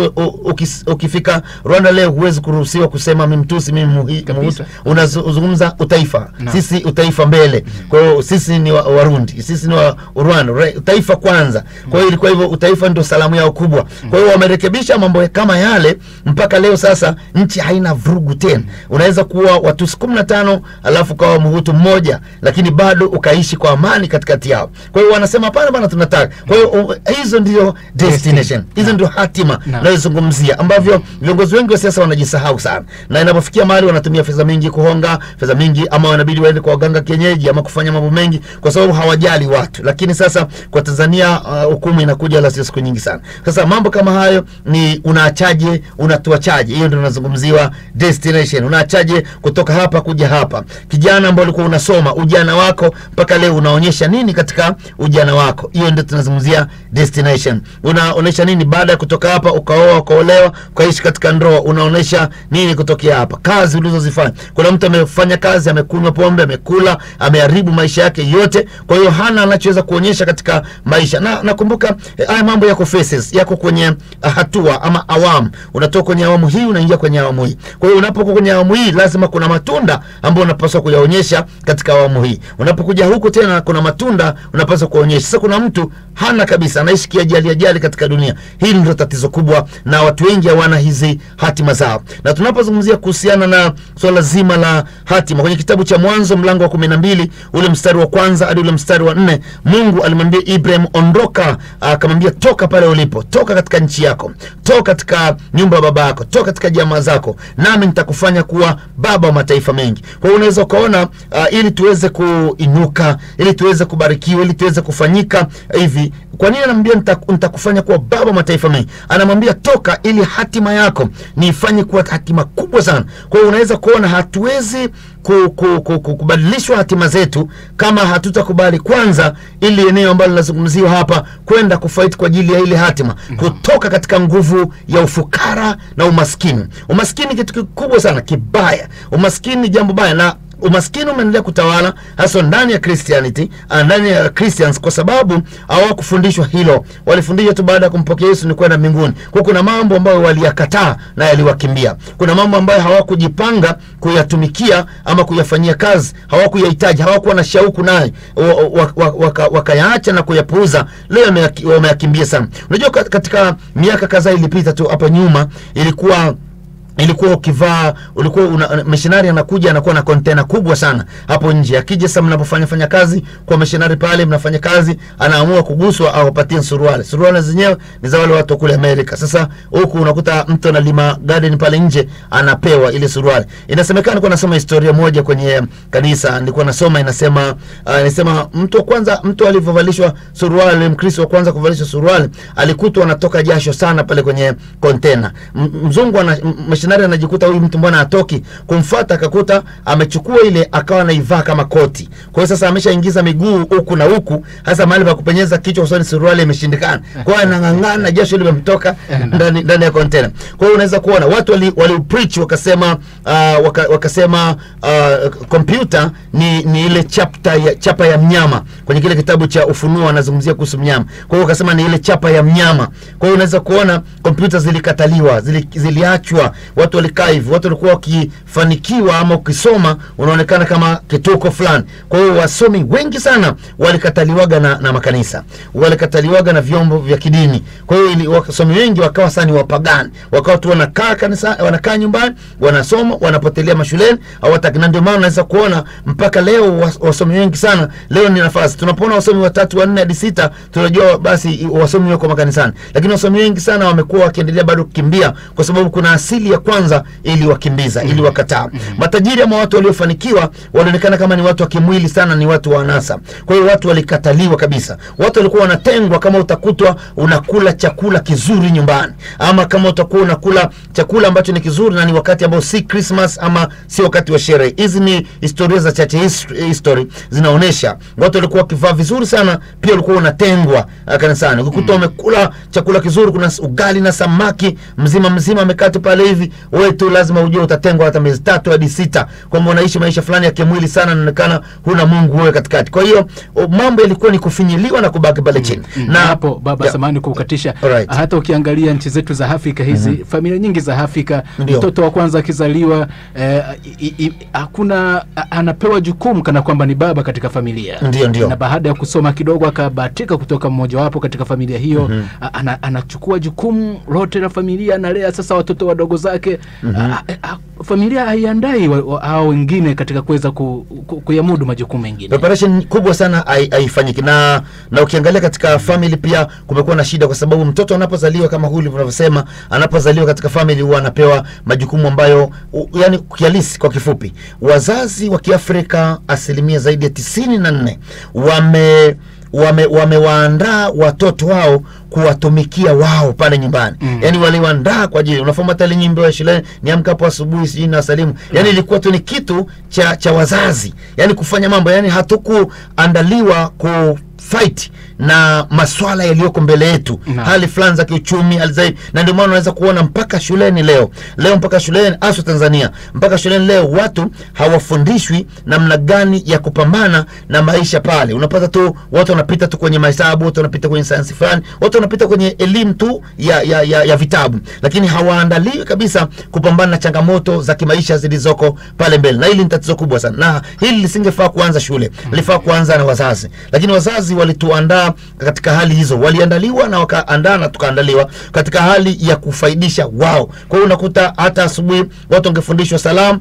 ukifika Rwanda leo huwezi kuruhusiwa kusema mimi Mtusi, mimi Muhutu, unazungumza utaifa. Sisi utaifa mbele. Kwa hiyo sisi ni Warundi, sisi ni wa Rwanda, utaifa kwanza. Kwa hivyo utaifa ndio salamu yao kubwa. Kwa hiyo wamerekebisha mambo kama yale mpaka leo. Sasa nchi haina vurugu tena. Unaweza kuwa Watusi 15 alafu kwa Muhutu mmoja, lakini bado ukaishi kwa amani katikati yao. Kwa hiyo wanasema hapana bana, tunataka. Kwa hiyo hizo ndio destination, hizo ndio hatima nazungumzia, ambavyo viongozi wengi wa siasa wanajisahau sana, na inapofikia mahali wanatumia fedha mingi kuhonga, fedha mingi, ama wanabidi waende kwa waganga kienyeji ama kufanya mambo mengi kwa sababu hawajali watu. Lakini sasa kwa Tanzania hukumu inakuja la siku nyingi sana. Sasa mambo kama hayo ni unaachaje, unatuachaje? Hiyo ndio tunazungumziwa destination. Unaachaje kutoka hapa kuja hapa? Kijana ambaye ulikuwa unasoma, ujana wako mpaka leo unaonyesha nini katika ujana wako? Hiyo ndio tunazungumzia destination. Unaonyesha nini baada ya kutoka hapa, ukaoa, ukaolewa, ukaishi katika ndoa? Unaonyesha nini kutokea hapa? Kazi ulizozifanya. Kuna mtu amefanya kazi, amekunywa pombe, amekula, ameharibu maisha yake yote. Kwa hiyo hana anachoweza kuonyesha katika maisha. Na nakumbuka haya mambo yako phases, yako kwenye hatua ama awamu. Unatoka kwenye awamu hii unaingia kwenye awamu hii. Kwa hiyo unapokuwa kwenye awamu hii lazima kuna matunda ambayo unapaswa kuyaonyesha katika awamu hii. Unapokuja huko tena kuna matunda unapaswa kuonyesha. Sasa kuna mtu hana hana kabisa, anaishi kiajali katika dunia. Hili ndio tatizo kubwa, na watu wengi hawana hizi hatima zao. Na tunapozungumzia kuhusiana na swala zima la hatima, kwenye kitabu cha Mwanzo mlango wa 12 ule mstari wa kwanza hadi ule mstari wa 4, Mungu alimwambia Ibrahim, ondoka, akamwambia toka pale ulipo, toka katika nchi yako, toka katika nyumba ya baba yako, toka katika jamaa zako, nami nitakufanya kuwa baba wa mataifa mengi. Kwa hiyo unaweza ukaona ili tuweze kuinuka, ili tuweze kubarikiwa, ili tuweze kufanyika hivi, kwa nini anamwambia nitakufanya kuwa baba wa mataifa mengi? Anamwambia toka ili hatima yako niifanye kuwa hatima kubwa sana. Kwa hiyo unaweza kuona hatuwezi kubadilishwa hatima zetu kama hatutakubali kwanza ili eneo ambalo linazungumziwa hapa kwenda kufight kwa ajili ya ile hatima, kutoka katika nguvu ya ufukara na umaskini. Umaskini kitu kikubwa sana, kibaya. Umaskini jambo baya, na umaskini umeendelea kutawala hasa ndani ya Christianity, ndani ya Christians, kwa sababu hawakufundishwa hilo. Walifundishwa tu baada ya kumpokea Yesu ni kwenda mbinguni. Kwa kuna mambo ambayo waliyakataa na yaliwakimbia. Kuna mambo ambayo hawakujipanga kuyatumikia ama kuyafanyia kazi, hawakuyahitaji, hawakuwa na shauku naye, wakayaacha na kuyapuuza. Leo wameyakimbia sana. Unajua katika miaka kadhaa ilipita tu hapa nyuma, ilikuwa ukivaa, missionary anakuja anakuwa na container kubwa sana hapo nje. Akija sasa mnapofanya kazi kwa missionary pale, mnafanya kazi, anaamua kuguswa au apatie suruali. Suruali zenyewe ni za wale watu kule Amerika. Sasa huku unakuta mtu analima garden pale nje, anapewa ile suruali. Inasemekana nilikuwa nasoma historia moja kwenye kanisa, nilikuwa nasoma inasema mtu wa kwanza, mtu alivyovalishwa suruali, Mkristo wa kwanza kuvalishwa suruali, alikutwa anatoka jasho sana pale kwenye container. Mzungu missionary anajikuta huyu mtu mbona atoki, kumfuata akakuta amechukua ile akawa anaivaa kama koti. Kwa hiyo sasa ameshaingiza miguu huku na huku, hasa mahali pa kupenyeza kichwa usoni suruali imeshindikana. Kwa hiyo anang'ang'ana, jasho limemtoka ndani ya container. Kwa hiyo unaweza kuona watu wali preach wakasema computer ni ile chapa ya mnyama. Kwenye kile kitabu cha Ufunuo anazungumzia kuhusu mnyama. Kwa hiyo wakasema ni ile chapa ya mnyama. Kwa hiyo unaweza kuona computer zilikataliwa, ziliachwa. Watu walikaa hivi, watu walikuwa wakifanikiwa ama ukisoma unaonekana kama kituko fulani. Kwa hiyo wasomi wengi sana walikataliwaga na makanisa, walikataliwaga na vyombo vya kidini. Kwa hiyo wasomi wengi wakawa sana wapagani, wakawa tu wanakaa kanisa, wanakaa nyumbani, wanasoma, wanapotelea mashuleni, hawataki. Na ndio maana unaweza kuona mpaka leo wasomi wengi sana, leo ni nafasi tunapoona wasomi 3, 4 hadi 6 tunajua basi wasomi wako makanisani. Lakini wasomi wengi sana wamekuwa wakiendelea bado kukimbia, kwa sababu kuna asili ya kwanza ili wakimbiza, ili wakataa. Matajiri ama watu waliofanikiwa walionekana kama ni watu wa kimwili sana, ni watu wa anasa. Kwa hiyo watu walikataliwa kabisa. Watu walikuwa wanatengwa. Kama utakutwa unakula chakula kizuri nyumbani, ama kama utakuwa unakula chakula ambacho ni kizuri na ni wakati ambao si Christmas ama si wakati wa sherehe. Hizi ni historia za church history zinaonesha watu walikuwa wakivaa vizuri sana, pia walikuwa wanatengwa kanisani. Ukikuta wamekula chakula kizuri, kuna ugali na samaki mzima amekata pale hivi, wewe tu lazima ujue utatengwa hata miezi 3 hadi 6, kwamba unaishi maisha fulani ya kimwili sana, inaonekana huna Mungu wewe katikati. Kwa hiyo mambo yalikuwa ni kufinyiliwa na kubaki pale chini. Na hapo baba samani kukatisha, hata ukiangalia nchi zetu za Afrika hizi, familia nyingi za Afrika, mtoto wa kwanza akizaliwa hakuna anapewa jukumu kana kwamba ni baba katika familia. Ndio. Na baada ya kusoma kidogo akabahatika kutoka mmoja wapo katika familia hiyo, anachukua jukumu lote la familia, analea sasa watoto wadogo zake. Familia haiandai hao wengine katika kuweza kuyamudu majukumu mengine. Preparation kubwa sana haifanyiki. Na ukiangalia katika family pia kumekuwa na shida, kwa sababu mtoto anapozaliwa kama huyu unavyosema, anapozaliwa katika family huwa anapewa majukumu ambayo yani kialisi. Kwa kifupi, wazazi wa Kiafrika asilimia zaidi ya 94 wamewaandaa watoto wao kuwatumikia wao pale nyumbani. Yani waliwaandaa kwa ajili, unafahamu hata ile nyimbo ya shule ni amka hapo asubuhi sijui na salimu. Yani ilikuwa tu ni kitu cha wazazi, yani kufanya mambo, yani hatukuandaliwa fight na maswala yaliyoko mbele yetu, hali fulani za kiuchumi, hali zaidi. Na ndio maana unaweza kuona mpaka shuleni leo mpaka shuleni hasa Tanzania, mpaka shuleni leo watu hawafundishwi namna gani ya kupambana na maisha pale. Unapata tu watu wanapita tu kwenye mahesabu, watu wanapita kwenye science fulani, watu wanapita kwenye elimu tu ya vitabu, lakini hawaandaliwi kabisa kupambana na changamoto za kimaisha zilizoko pale mbele. Na hili ni tatizo kubwa sana, na hili lisingefaa kuanza shule, lifaa kuanza na wazazi. Lakini wazazi walituandaa katika hali hizo, waliandaliwa na wakaandaa na tukaandaliwa katika hali ya kufaidisha wao. Kwa hiyo unakuta hata asubuhi watu wangefundishwa salamu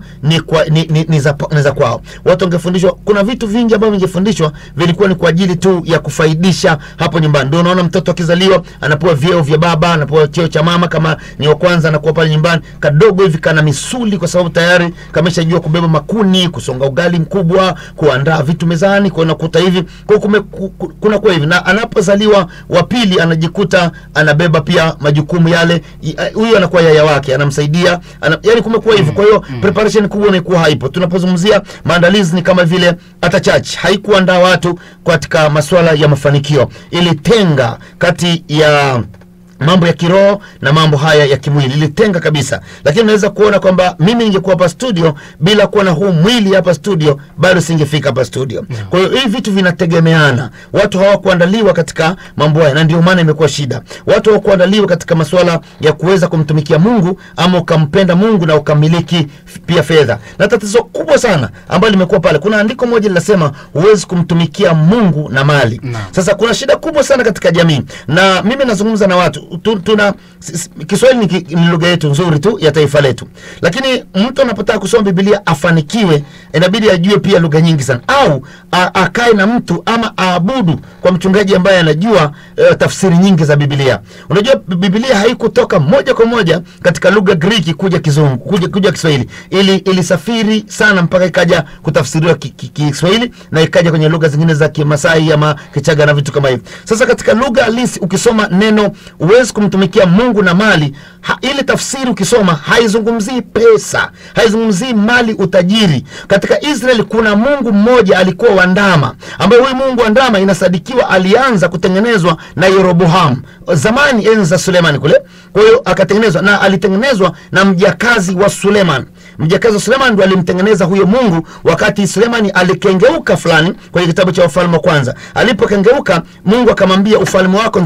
ni za kwao, watu wangefundishwa, kuna vitu vingi ambavyo vingefundishwa vilikuwa ni kwa ajili tu ya kufaidisha hapo nyumbani. Ndio unaona mtoto akizaliwa anapewa vyeo vya baba, anapewa cheo cha mama, kama ni wa kwanza anakuwa pale nyumbani kadogo hivi kana misuli, kwa sababu tayari kameshajua kubeba makuni, kusonga ugali mkubwa, kuandaa vitu mezani. Kwa unakuta hivi kuna kwa hivi, na anapozaliwa wa pili anajikuta anabeba pia majukumu yale, huyo anakuwa yaya wake anamsaidia, yani kumekuwa hivi. Kwa hiyo preparation kubwa imekuwa haipo. Tunapozungumzia maandalizi ni kama vile hata church haikuandaa watu katika masuala ya mafanikio, ilitenga kati ya mambo ya kiroho na mambo haya ya kimwili, ilitenga kabisa. Lakini unaweza kuona kwamba mimi ningekuwa hapa studio bila kuwa na huu mwili hapa studio, bado singefika hapa studio. Kwa hiyo hivi vitu vinategemeana. Watu hawakuandaliwa katika mambo haya, na ndio maana imekuwa shida. Watu hawakuandaliwa katika masuala ya kuweza kumtumikia Mungu ama ukampenda Mungu na ukamiliki pia fedha. Na tatizo kubwa sana ambalo limekuwa pale, kuna andiko moja linasema huwezi kumtumikia Mungu na mali. Sasa kuna shida kubwa sana katika jamii, na mimi nazungumza na watu tuna Kiswahili ni lugha yetu nzuri tu ya taifa letu, lakini mtu anapotaka kusoma Biblia afanikiwe inabidi ajue pia lugha nyingi sana, au akae na mtu ama aabudu kwa mchungaji ambaye anajua tafsiri nyingi za Biblia. Unajua Biblia haikutoka moja kwa moja katika lugha Greek kuja Kizungu, kuja Kiswahili. Ilisafiri sana mpaka ikaja kutafsiriwa Kiswahili na ikaja kwenye lugha zingine za Kimasai ama Kichaga na vitu kama hivyo. Sasa katika lugha halisi ukisoma neno huwezi kumtumikia Mungu na mali, ile tafsiri ukisoma haizungumzii pesa, haizungumzii mali, utajiri. Katika Israeli kuna Mungu mmoja alikuwa wa ndama, ambaye huyu Mungu wa ndama inasadikiwa alianza kutengenezwa na Yeroboam zamani, enzi za Suleiman kule. Kwa hiyo akatengenezwa, na alitengenezwa na mjakazi wa Suleiman. Mjakazi wa Suleiman ndiye alimtengeneza huyo Mungu wakati Suleiman alikengeuka fulani kwenye kitabu cha Wafalme wa kwanza. Alipokengeuka, Mungu akamwambia ufalme wako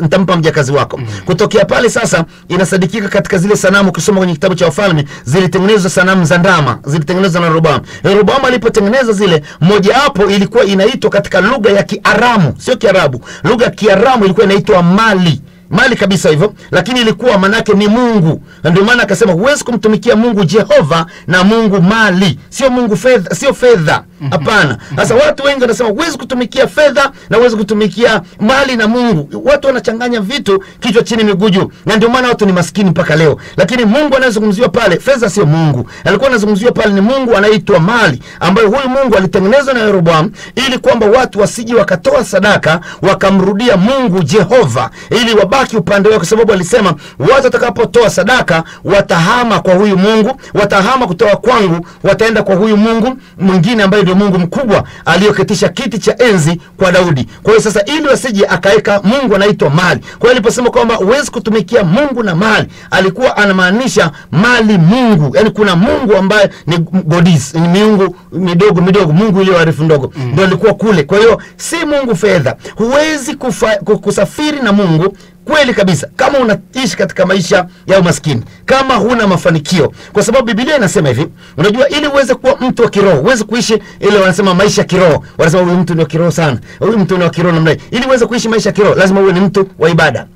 nitampa mjakazi wako. Kutokea pale sasa inasadikika katika zile sanamu, ukisoma kwenye kitabu cha Wafalme, zilitengenezwa sanamu za ndama, zilitengenezwa na Yeroboam. Yeroboam alipotengeneza zile, moja hapo ilikuwa inaitwa katika lugha ya Kiaramu, sio Kiarabu, lugha ya Kiaramu ilikuwa inaitwa mali kabisa hivyo, lakini ilikuwa manake ni Mungu. Na ndio maana akasema huwezi kumtumikia Mungu Jehova na Mungu mali, sio Mungu fedha, sio fedha. Hapana. Sasa watu wengi wanasema huwezi kutumikia fedha na huwezi kutumikia mali na Mungu. Watu wanachanganya vitu kichwa chini miguu juu, na ndio maana watu ni maskini mpaka leo. Lakini Mungu anayezungumziwa pale, fedha sio Mungu. Alikuwa anazungumziwa pale ni Mungu anaitwa mali, ambaye huyu Mungu alitengenezwa na Yeroboam ili kwamba watu wasije wakatoa sadaka wakamrudia Mungu Jehova, ili wabaki upande wake, kwa sababu alisema watu watakapotoa sadaka watahama kwa huyu Mungu, watahama kutoka kwangu, wataenda kwa huyu Mungu mwingine ambaye ndio Mungu mkubwa aliyoketisha kiti cha enzi kwa Daudi. Kwa hiyo sasa ili wasije akaeka Mungu anaitwa mali. Kwa hiyo aliposema kwamba huwezi kutumikia Mungu na mali, alikuwa anamaanisha mali Mungu. Yaani kuna Mungu ambaye ni goddess, ni miungu midogo, Mungu ile arifu ndogo. Ndio alikuwa kule. Kwa hiyo si Mungu fedha. Huwezi kusafiri na Mungu kweli kabisa kama unaishi katika maisha ya umaskini, kama huna mafanikio. Kwa sababu Biblia inasema hivi, unajua ili uweze kuwa mtu wa kiroho, uweze kuishi ile wanasema maisha ya kiroho. Wanasema huyu mtu ni wa kiroho sana, huyu mtu ni wa kiroho namna hii. Ili uweze kuishi maisha ya kiroho lazima uwe ni mtu wa ibada.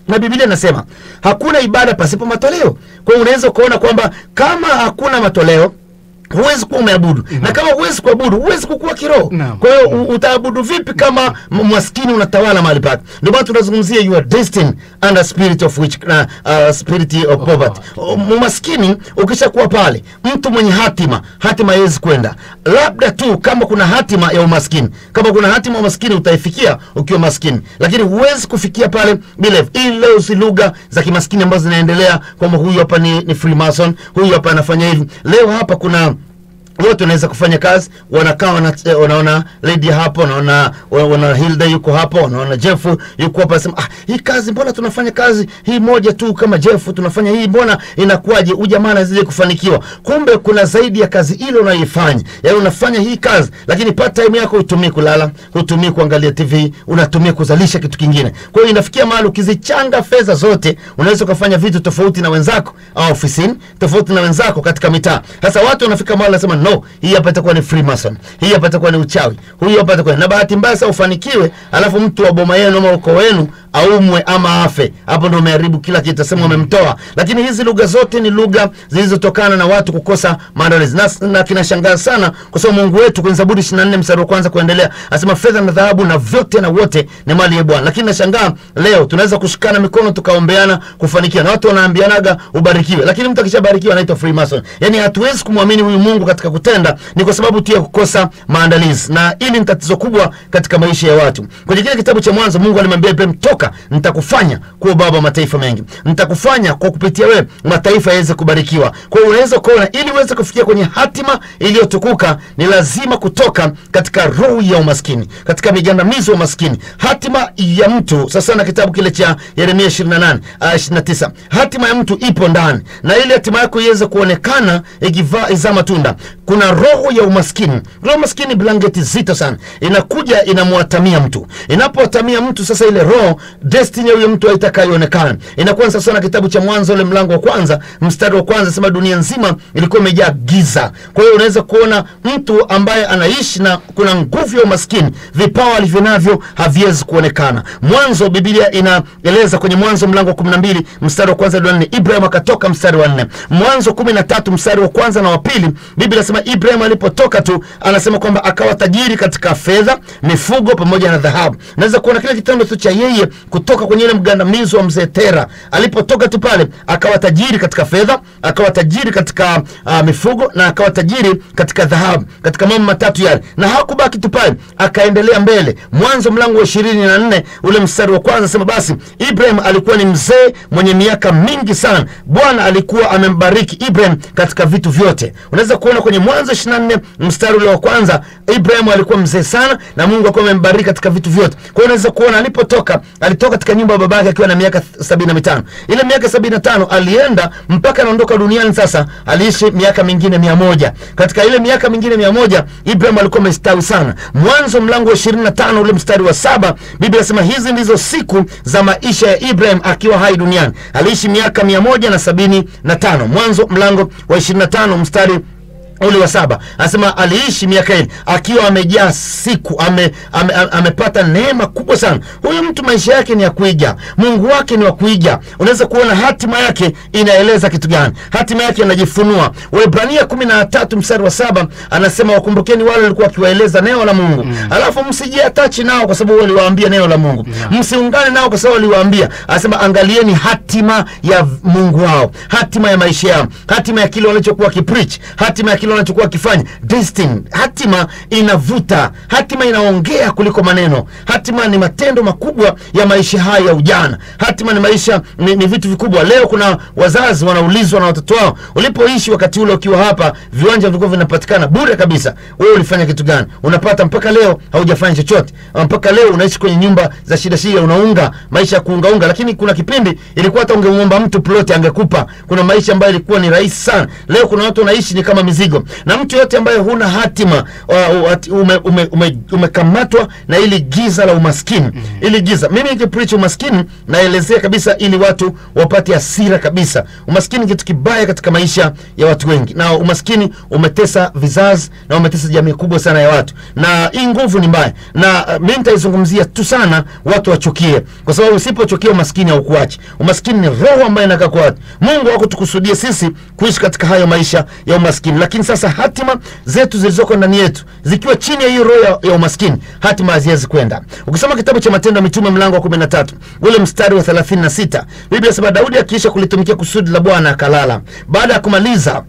Na Biblia inasema hakuna ibada pasipo matoleo. Kwa hiyo unaweza kuona kwamba kama hakuna matoleo huwezi kuwa umeabudu. Na kama huwezi kuabudu, huwezi kukua kiroho. Kwa hiyo utaabudu vipi kama maskini unatawala mahali pake? Ndio maana tunazungumzia you are destined under spirit of spirit of poverty. Maskini ukishakuwa pale, mtu mwenye hatima haiwezi kwenda. Labda tu kama kuna hatima ya umaskini. Kama kuna hatima ya umaskini utaifikia ukiwa maskini. Lakini huwezi kufikia pale bila ile lugha za kimaskini ambazo zinaendelea, kwamba huyu hapa ni Freemason, huyu hapa anafanya hivi. Leo hapa kuna watu wanaweza kufanya kazi, wanakaa wanaona lady hapo, wanaona Hilda yuko hapo, wanaona Jeff yuko hapo, nasema hii kazi mbona tunafanya kazi hii moja tu kama Jeff tunafanya hii, mbona inakuaje ujamaa azije kufanikiwa? Kumbe kuna zaidi ya kazi ile unayoifanya. Yaani unafanya hii kazi, lakini part time yako utumie kulala, utumie kuangalia TV, unatumia kuzalisha kitu kingine. Kwa hiyo inafikia mahali ukizichanga fedha zote, unaweza kufanya vitu tofauti na wenzako au ofisini, tofauti na wenzako katika mitaa. Sasa watu wanafika mahali wanasema No, hii hapa itakuwa ni Freemason, hii hapa itakuwa ni uchawi, huyu hapa itakuwa. Na bahati mbaya sasa ufanikiwe, alafu mtu wa boma yenu ama ukoo wenu aumwe ama afe, hapo ndio umeharibu kila kitu, sema umemtoa. Lakini hizi lugha zote ni lugha zilizotokana na watu kukosa maandalizi. Na kinashangaza sana kwa sababu Mungu wetu kwenye Zaburi 24 mstari wa kwanza kuendelea asema fedha na dhahabu na vyote na wote ni mali ya Bwana. Lakini nashangaa leo tunaweza kushikana mikono tukaombeana kufanikiwa, na watu wanaambianaga ubarikiwe, lakini mtu akishabarikiwa anaitwa Freemason. Yani hatuwezi kumwamini huyu Mungu katika kutenda, ni kwa sababu tu ya kukosa maandalizi. Na hili ni tatizo kubwa katika maisha ya watu. Kwenye kile kitabu cha Mwanzo Mungu alimwambia Ibrahim, toka, nitakufanya kuwa baba mataifa mengi, nitakufanya kwa kupitia wewe mataifa yaweze kubarikiwa. Kwa hiyo unaweza kuona ili uweze kufikia kwenye hatima iliyotukuka ni lazima kutoka katika roho ya umaskini, katika migandamizo ya umaskini. Hatima ya mtu sasa na kitabu kile cha Yeremia 28:29, hatima ya mtu ipo ndani, na ile hatima yako iweze kuonekana izaa matunda. Kuna roho ya umaskini. Roho ya umaskini blanketi zito sana, inakuja inamwatamia mtu. Inapoatamia mtu sasa, ile roho destiny ya huyo mtu haitakayoonekana. Inakuwa sasa na kitabu cha Mwanzo ule mlango wa kwanza mstari wa kwanza sema dunia nzima ilikuwa imejaa giza. Kwa hiyo unaweza kuona mtu ambaye anaishi na kuna nguvu ya umaskini, vipawa alivyonavyo haviwezi kuonekana. Mwanzo Biblia inaeleza kwenye Mwanzo mlango wa 12 mstari wa kwanza hadi 4, Ibrahim akatoka mstari wa 4. Mwanzo 13 mstari wa kwanza na wa pili, Biblia inasema Ibrahim alipotoka tu anasema kwamba akawa tajiri katika fedha, mifugo pamoja na dhahabu. Naweza kuona kile kitendo tu cha yeye kutoka kwenye ile mgandamizo wa mzee Tera. Alipotoka tu pale akawa tajiri katika fedha, akawa tajiri katika mifugo na akawa tajiri katika dhahabu, katika mambo matatu yale. Na hakubaki tu pale, akaendelea mbele. Mwanzo mlango wa 24 ule mstari wa kwanza sema basi Ibrahim alikuwa ni mzee mwenye miaka mingi sana. Bwana alikuwa amembariki Ibrahim katika vitu vyote. Unaweza kuona kwenye Mwanzo 24 mstari ule wa kwanza, Ibrahim alikuwa mzee sana na Mungu alikuwa amembariki katika vitu vyote. Kwa hiyo unaweza kuona alipotoka, alitoka katika nyumba ya babake akiwa na miaka 75. Ile miaka 75 alienda mpaka anaondoka duniani, sasa aliishi miaka mingine 100. Katika ile miaka mingine 100 Ibrahim alikuwa amestawi sana. Mwanzo mlango wa 25 ule mstari wa 7, Biblia inasema hizi ndizo siku za maisha ya Ibrahim akiwa hai duniani. Aliishi miaka 175. Mwanzo mlango wa 25 mstari ule wa 7 anasema aliishi miaka ile akiwa amejaa siku, amepata neema kubwa sana. Huyu mtu maisha yake ni ya kuiga, Mungu wake ni wa kuiga. Unaweza kuona hatima yake inaeleza kitu gani, hatima yake inajifunua. Waebrania 13 mstari wa 7 anasema wakumbukeni wale walikuwa wakiwaeleza neno la Mungu, alafu msijiatachi nao kwa sababu waliwaambia neno la Mungu, msiungane nao kwa sababu waliwaambia. Anasema angalieni hatima ya Mungu wao, hatima ya maisha yao, hatima ya kile walichokuwa kipreach, hatima ya kile wanachokuwa kifanya. Destiny, hatima inavuta, hatima inaongea kuliko maneno. Hatima ni matendo makubwa ya maisha haya ya ujana. Hatima ni maisha ni vitu vikubwa. Leo kuna wazazi wanaulizwa na watoto wao, ulipoishi wakati ule ukiwa hapa, viwanja vilikuwa vinapatikana bure kabisa, wewe ulifanya kitu gani? Unapata mpaka leo haujafanya chochote. Mpaka leo unaishi kwenye nyumba za shida, unaunga maisha ya kuunga. Lakini kuna kipindi ilikuwa hata ungemwomba mtu plot angekupa. Kuna maisha ambayo ilikuwa ni rahisi sana. Leo kuna watu wanaishi ni kama mizigo. Na mtu yote ambaye huna hatima, umekamatwa na ili giza la umaskini. Ili giza, mimi nikipreach umaskini naelezea kabisa ili watu wapate hasira kabisa. Umaskini kitu kibaya katika maisha ya watu wengi, na umaskini umetesa vizazi na umetesa jamii kubwa sana ya watu, na hii nguvu ni mbaya. Na mimi nitaizungumzia tu sana watu wachukie, kwa sababu usipochukia umaskini haukuachi. Umaskini ni roho ambayo inakaa kwa watu. Mungu hakutukusudia sisi kuishi katika hayo maisha ya umaskini, lakini sasa hatima zetu zilizoko ndani yetu zikiwa chini ya hiyo roho ya umaskini, hatima haziwezi kwenda. Ukisoma kitabu cha Matendo ya Mitume mlango wa 13 ule mstari wa 36, Biblia inasema Daudi akiisha kulitumikia kusudi la Bwana akalala. Baada ya kumaliza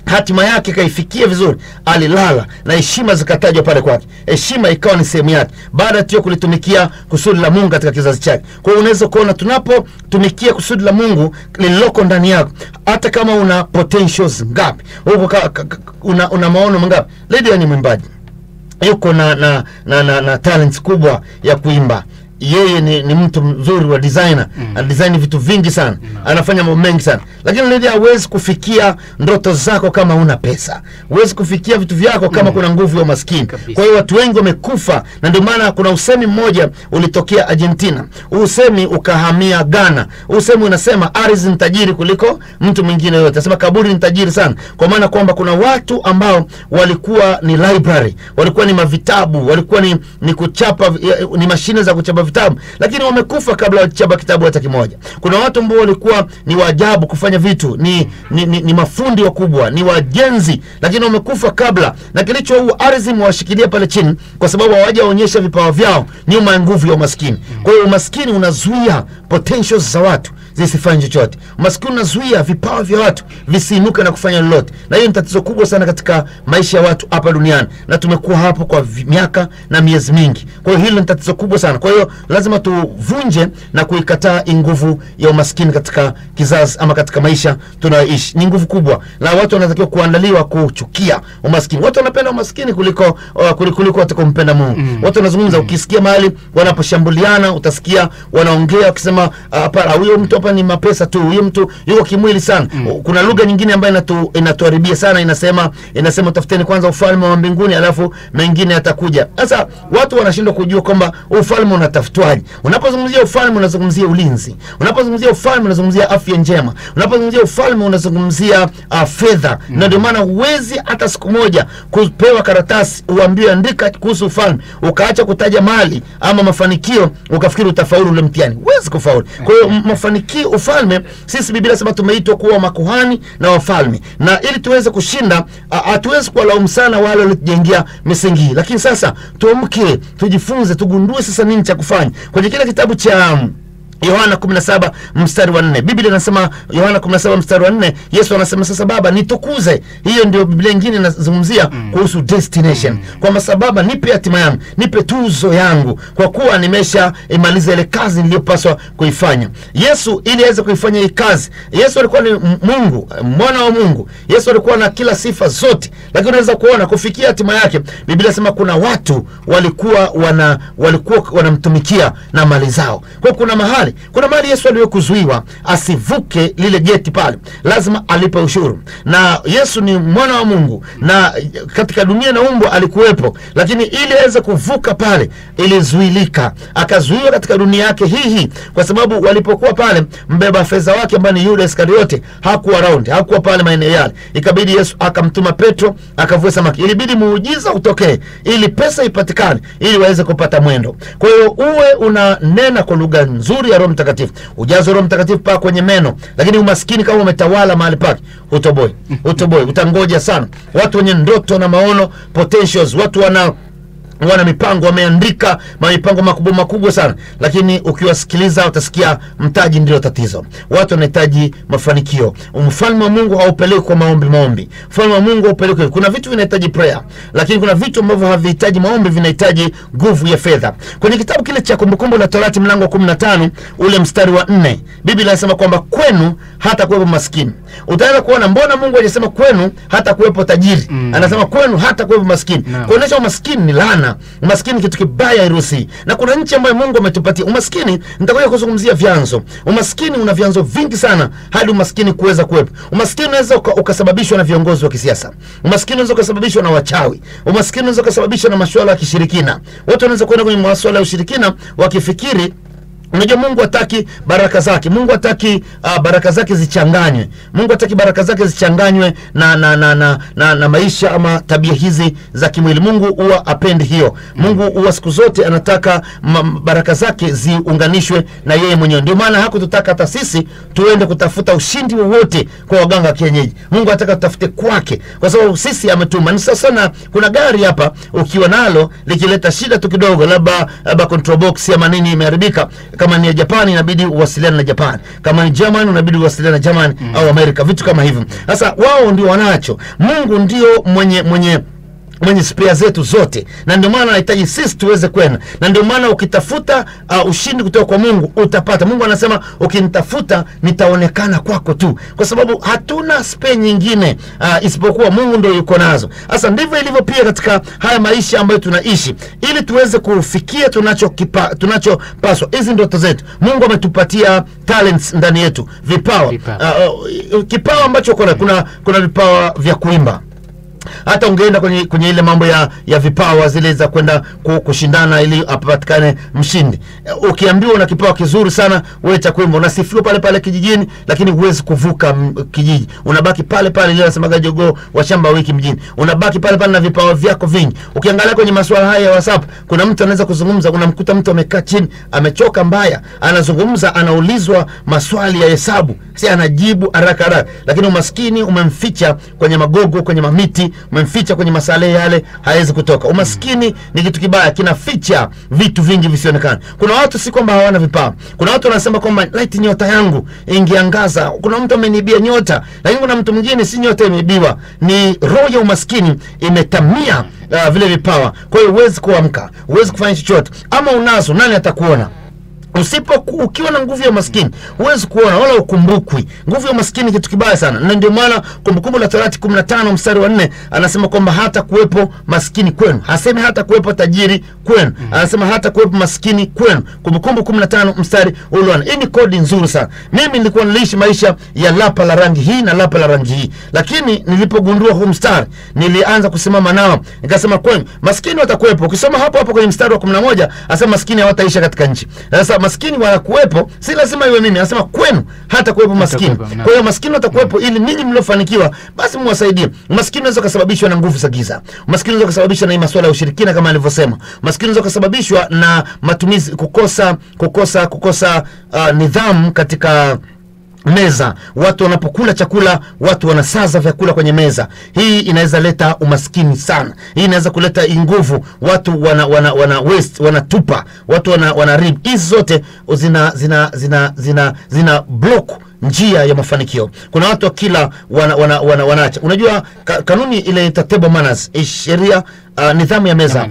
hatima yake kaifikia vizuri, alilala na heshima zikatajwa pale kwake. Heshima ikawa ni sehemu yake baada tu ya kulitumikia kusudi la Mungu katika kizazi chake. Kwa hiyo unaweza kuona tunapotumikia kusudi la Mungu lililoko ndani yako, hata kama una potentials ngapi, una maono mangapi. Lydia ni mwimbaji, yuko na talents kubwa ya kuimba. yeye ni mtu mzuri wa designer, design vitu vingi sana, anafanya mambo mengi sana, lakini leo hawezi kufikia ndoto zako kama una pesa, huwezi kufikia vitu vyako kama kuna nguvu ya maskini. Kwa hiyo watu wengi wamekufa, na ndio maana kuna usemi mmoja ulitokea Argentina, usemi ukahamia Ghana. Usemi unasema ardhi ni tajiri kuliko mtu mwingine yote, nasema kaburi ni tajiri sana, kwa maana kwamba kuna watu ambao walikuwa ni library, walikuwa ni mavitabu, walikuwa ni kuchapa, ni mashine za kuchapa vitabu, lakini wamekufa kabla hawajachapa kitabu hata kimoja. Kuna watu ambao walikuwa ni waajabu kufanya vitu, ni mafundi wakubwa, ni wajenzi, lakini wamekufa kabla, na kilicho ardhi mwashikilia pale chini kwa sababu hawajaonyesha vipawa vyao nyuma ya nguvu ya umaskini. Kwa hiyo umaskini unazuia potentials za watu zisifanye chochote. Umaskini unazuia vipawa vya watu visiinuke na kufanya lolote, na hiyo ni tatizo kubwa sana katika maisha ya watu hapa duniani, na tumekuwa hapo kwa miaka na miezi mingi. Kwa hiyo hilo ni tatizo kubwa sana. Kwa hiyo lazima tuvunje na kuikataa nguvu ya umaskini katika kizazi ama katika maisha tunayoishi. Ni nguvu kubwa, na watu wanatakiwa kuandaliwa kuchukia umaskini. Watu wanapenda umaskini kuliko watakompenda Mungu. Watu wanazungumza, ukisikia mahali wanaposhambuliana utasikia wanaongea wakisema hapana, huyo mtu hapa ni mapesa tu, huyo mtu yuko kimwili sana. Kuna lugha nyingine ambayo inatuharibia sana, inasema tafuteni kwanza ufalme wa mbinguni alafu mengine yatakuja. Sasa watu wanashindwa kujua kwamba ufalme unatafutwaje. Unapozungumzia ufalme unazungumzia ulinzi, unapozungumzia ufalme unazungumzia afya njema, unapozungumzia ufalme unazungumzia fedha. Na ndio maana huwezi hata siku moja kupewa karatasi uambiwe andika kuhusu ufalme ukaacha kutaja mali ama mafanikio ukafikiri utafaulu ule mtihani. Huwezi kufaulu. Kwa hiyo mafanikio, ufalme, sisi Biblia inasema tumeitwa kuwa makuhani na wafalme, na ili tuweze kushinda hatuwezi kuwalaumu sana wale waliojengea misingi, lakini sasa tuamke, tujifunze, tugundue sasa nini cha kufanya. Kwenye kile kitabu cha Yohana 17 mstari wa 4, Biblia inasema, Yohana 17 mstari wa 4, Yesu anasema sasa Baba nitukuze. Hiyo ndio Biblia nyingine inazungumzia kuhusu destination, kwamba Baba nipe hatima yangu, nipe tuzo yangu, kwa kuwa nimesha imaliza ile kazi niliyopaswa kuifanya. Yesu ili aweze kuifanya hii kazi, Yesu alikuwa ni Mungu, mwana wa Mungu. Yesu alikuwa na kila sifa zote, lakini unaweza kuona kufikia hatima yake, Biblia inasema kuna watu walikuwa wanamtumikia na mali zao. Kwa kuna mahali Yesu aliyokuzuiwa asivuke lile geti pale, lazima alipe ushuru. Na Yesu ni mwana wa Mungu, na katika dunia na umbo alikuwepo, lakini ili aweze kuvuka pale ilizuilika, akazuiwa katika dunia yake hii, kwa sababu walipokuwa pale mbeba fedha wake ambaye ni Yuda Iskariote hakuwa around, hakuwa pale maeneo yale. Ikabidi Yesu akamtuma Petro akavue samaki. Ilibidi muujiza utokee ili pesa ipatikane, ili waweze kupata mwendo. Kwa hiyo uwe unanena kwa lugha nzuri ya Roho Mtakatifu, ujazo Roho Mtakatifu pa kwenye meno, lakini umaskini kama umetawala mahali pake, utoboi, utangoja sana. Watu wenye ndoto na maono, potentials, watu wana mipango, wameandika mipango makubwa sana, lakini ukiwasikiliza utasikia mtaji ndio tatizo. Watu wanahitaji mafanikio. Mfalme wa Mungu haupeleki kwa maombi. Mfalme wa Mungu haupeleki. Kuna vitu vinahitaji prayer, lakini kuna vitu ambavyo havihitaji maombi, vinahitaji nguvu ya fedha. Kwenye kitabu kile cha Kumbukumbu la Torati mlango wa 15 ule mstari wa 4, Biblia inasema kwamba kwenu hata kuwepo maskini. Utaanza kuona mbona Mungu hajasema kwenu hata kuwepo tajiri. Anasema kwenu hata kuwepo maskini. Kuonesha umaskini ni laana. Umaskini kitu kibaya iruhusi. Na kuna nchi ambayo Mungu ametupatia umaskini. Nitakuja kuzungumzia vyanzo. Umaskini una vyanzo vingi sana hadi umaskini kuweza kuwepo. Umaskini unaweza ukasababishwa na viongozi wa kisiasa. Umaskini unaweza ukasababishwa na wachawi. Umaskini unaweza ukasababishwa na masuala ya kishirikina. Watu wanaweza kwenda kwenye masuala ya ushirikina wakifikiri, unajua Mungu hataki baraka zake. Mungu hataki baraka zake zichanganywe. Mungu hataki baraka zake zichanganywe na maisha ama tabia hizi za kimwili. Mungu huwa apendi hiyo. Mungu huwa siku zote anataka baraka zake ziunganishwe na yeye mwenyewe. Ndio maana hakututaka hata sisi tuende kutafuta ushindi wowote kwa waganga wa kienyeji. Mungu anataka tutafute kwake, kwa sababu sisi ametuma. Ni sana kuna gari hapa ukiwa nalo likileta shida tu kidogo, labda control box ama nini imeharibika, kama ni Japani inabidi uwasiliane na Japani, kama ni German unabidi uwasiliane na German au Amerika, vitu kama hivyo. Sasa wao ndio wanacho. Mungu ndio mwenye mwenye spare zetu zote, na ndio maana anahitaji sisi tuweze kwenda, na ndio maana ukitafuta ushindi kutoka kwa Mungu utapata. Mungu anasema ukinitafuta nitaonekana kwako tu, kwa sababu hatuna spare nyingine isipokuwa Mungu ndio yuko nazo. Sasa ndivyo ilivyo pia katika haya maisha ambayo tunaishi, ili tuweze kufikia tunachopaswa. Hizi ndoto zetu. Mungu ametupatia talents ndani yetu, vipawa. Kipawa ambacho kuna vipawa vya kuimba. Hata ungeenda kwenye ile mambo ya vipawa zile za kwenda kushindana ili apatikane mshindi. Ukiambiwa una kipawa kizuri sana, wewe cha kuimba, unasifiwa pale pale kijijini, lakini huwezi kuvuka kijiji. Unabaki pale pale, ile nasemaga jogoo wa shamba wiki mjini. Unabaki pale pale na vipawa vyako vingi. Ukiangalia kwenye masuala haya ya WhatsApp, kuna mtu anaweza kuzungumza, unamkuta mtu amekaa chini, amechoka mbaya, anazungumza, anaulizwa maswali ya hesabu, si anajibu haraka haraka, lakini umaskini umemficha kwenye magogo, kwenye mamiti, umemficha kwenye masale yale, hawezi kutoka. Umaskini ni kitu kibaya, kinaficha vitu vingi visionekana. Kuna watu si kwamba hawana vipawa. Kuna watu wanasema kwamba light nyota yangu ingeangaza. Kuna mtu amenibia nyota, lakini kuna mtu mwingine si nyota imeibiwa, ni roho ya umaskini imetamia vile vipawa. Kwa hiyo huwezi kuamka, huwezi kufanya chochote. Ama unazo, nani atakuona? Ukiwa na nguvu ya maskini huwezi kuona wala ukumbukwi. Nguvu ya maskini kitu kibaya sana. Na ndio maana Kumbukumbu la Torati 15 mstari wa 4 anasema kwamba hata kuwepo maskini kwenu. Hasemi hata kuwepo tajiri kwenu. Anasema hata kuwepo maskini kwenu. Kumbukumbu 15 mstari wa 4. Hii ni kodi nzuri sana. Mimi nilikuwa niliishi maisha ya lapa la rangi hii na lapa la rangi hii, lakini nilipogundua huu mstari nilianza kusimama nao, nikasema kwenu maskini watakuwepo. Ukisoma hapo kwenye mstari wa 11 anasema maskini hawataisha katika nchi. Sasa maskini wanakuwepo, si lazima iwe mimi. Anasema kwenu hata kuwepo maskini. Kwa hiyo maskini watakuwepo ili ninyi mliofanikiwa basi muwasaidie. Maskini unaweza kusababishwa na nguvu za giza. Maskini unaweza kusababishwa na masuala ya ushirikina kama alivyosema. Maskini unaweza kusababishwa na matumizi, kukosa nidhamu katika meza. Watu wanapokula chakula, watu wanasaza vyakula kwenye meza. Hii inaweza leta umaskini sana. Hii inaweza kuleta nguvu. Watu wana waste, wanatupa, watu wana rib. Hizi zote zina block njia ya mafanikio. Kuna watu kila wanaacha. Unajua kanuni ile table manners, sheria, nidhamu ya meza.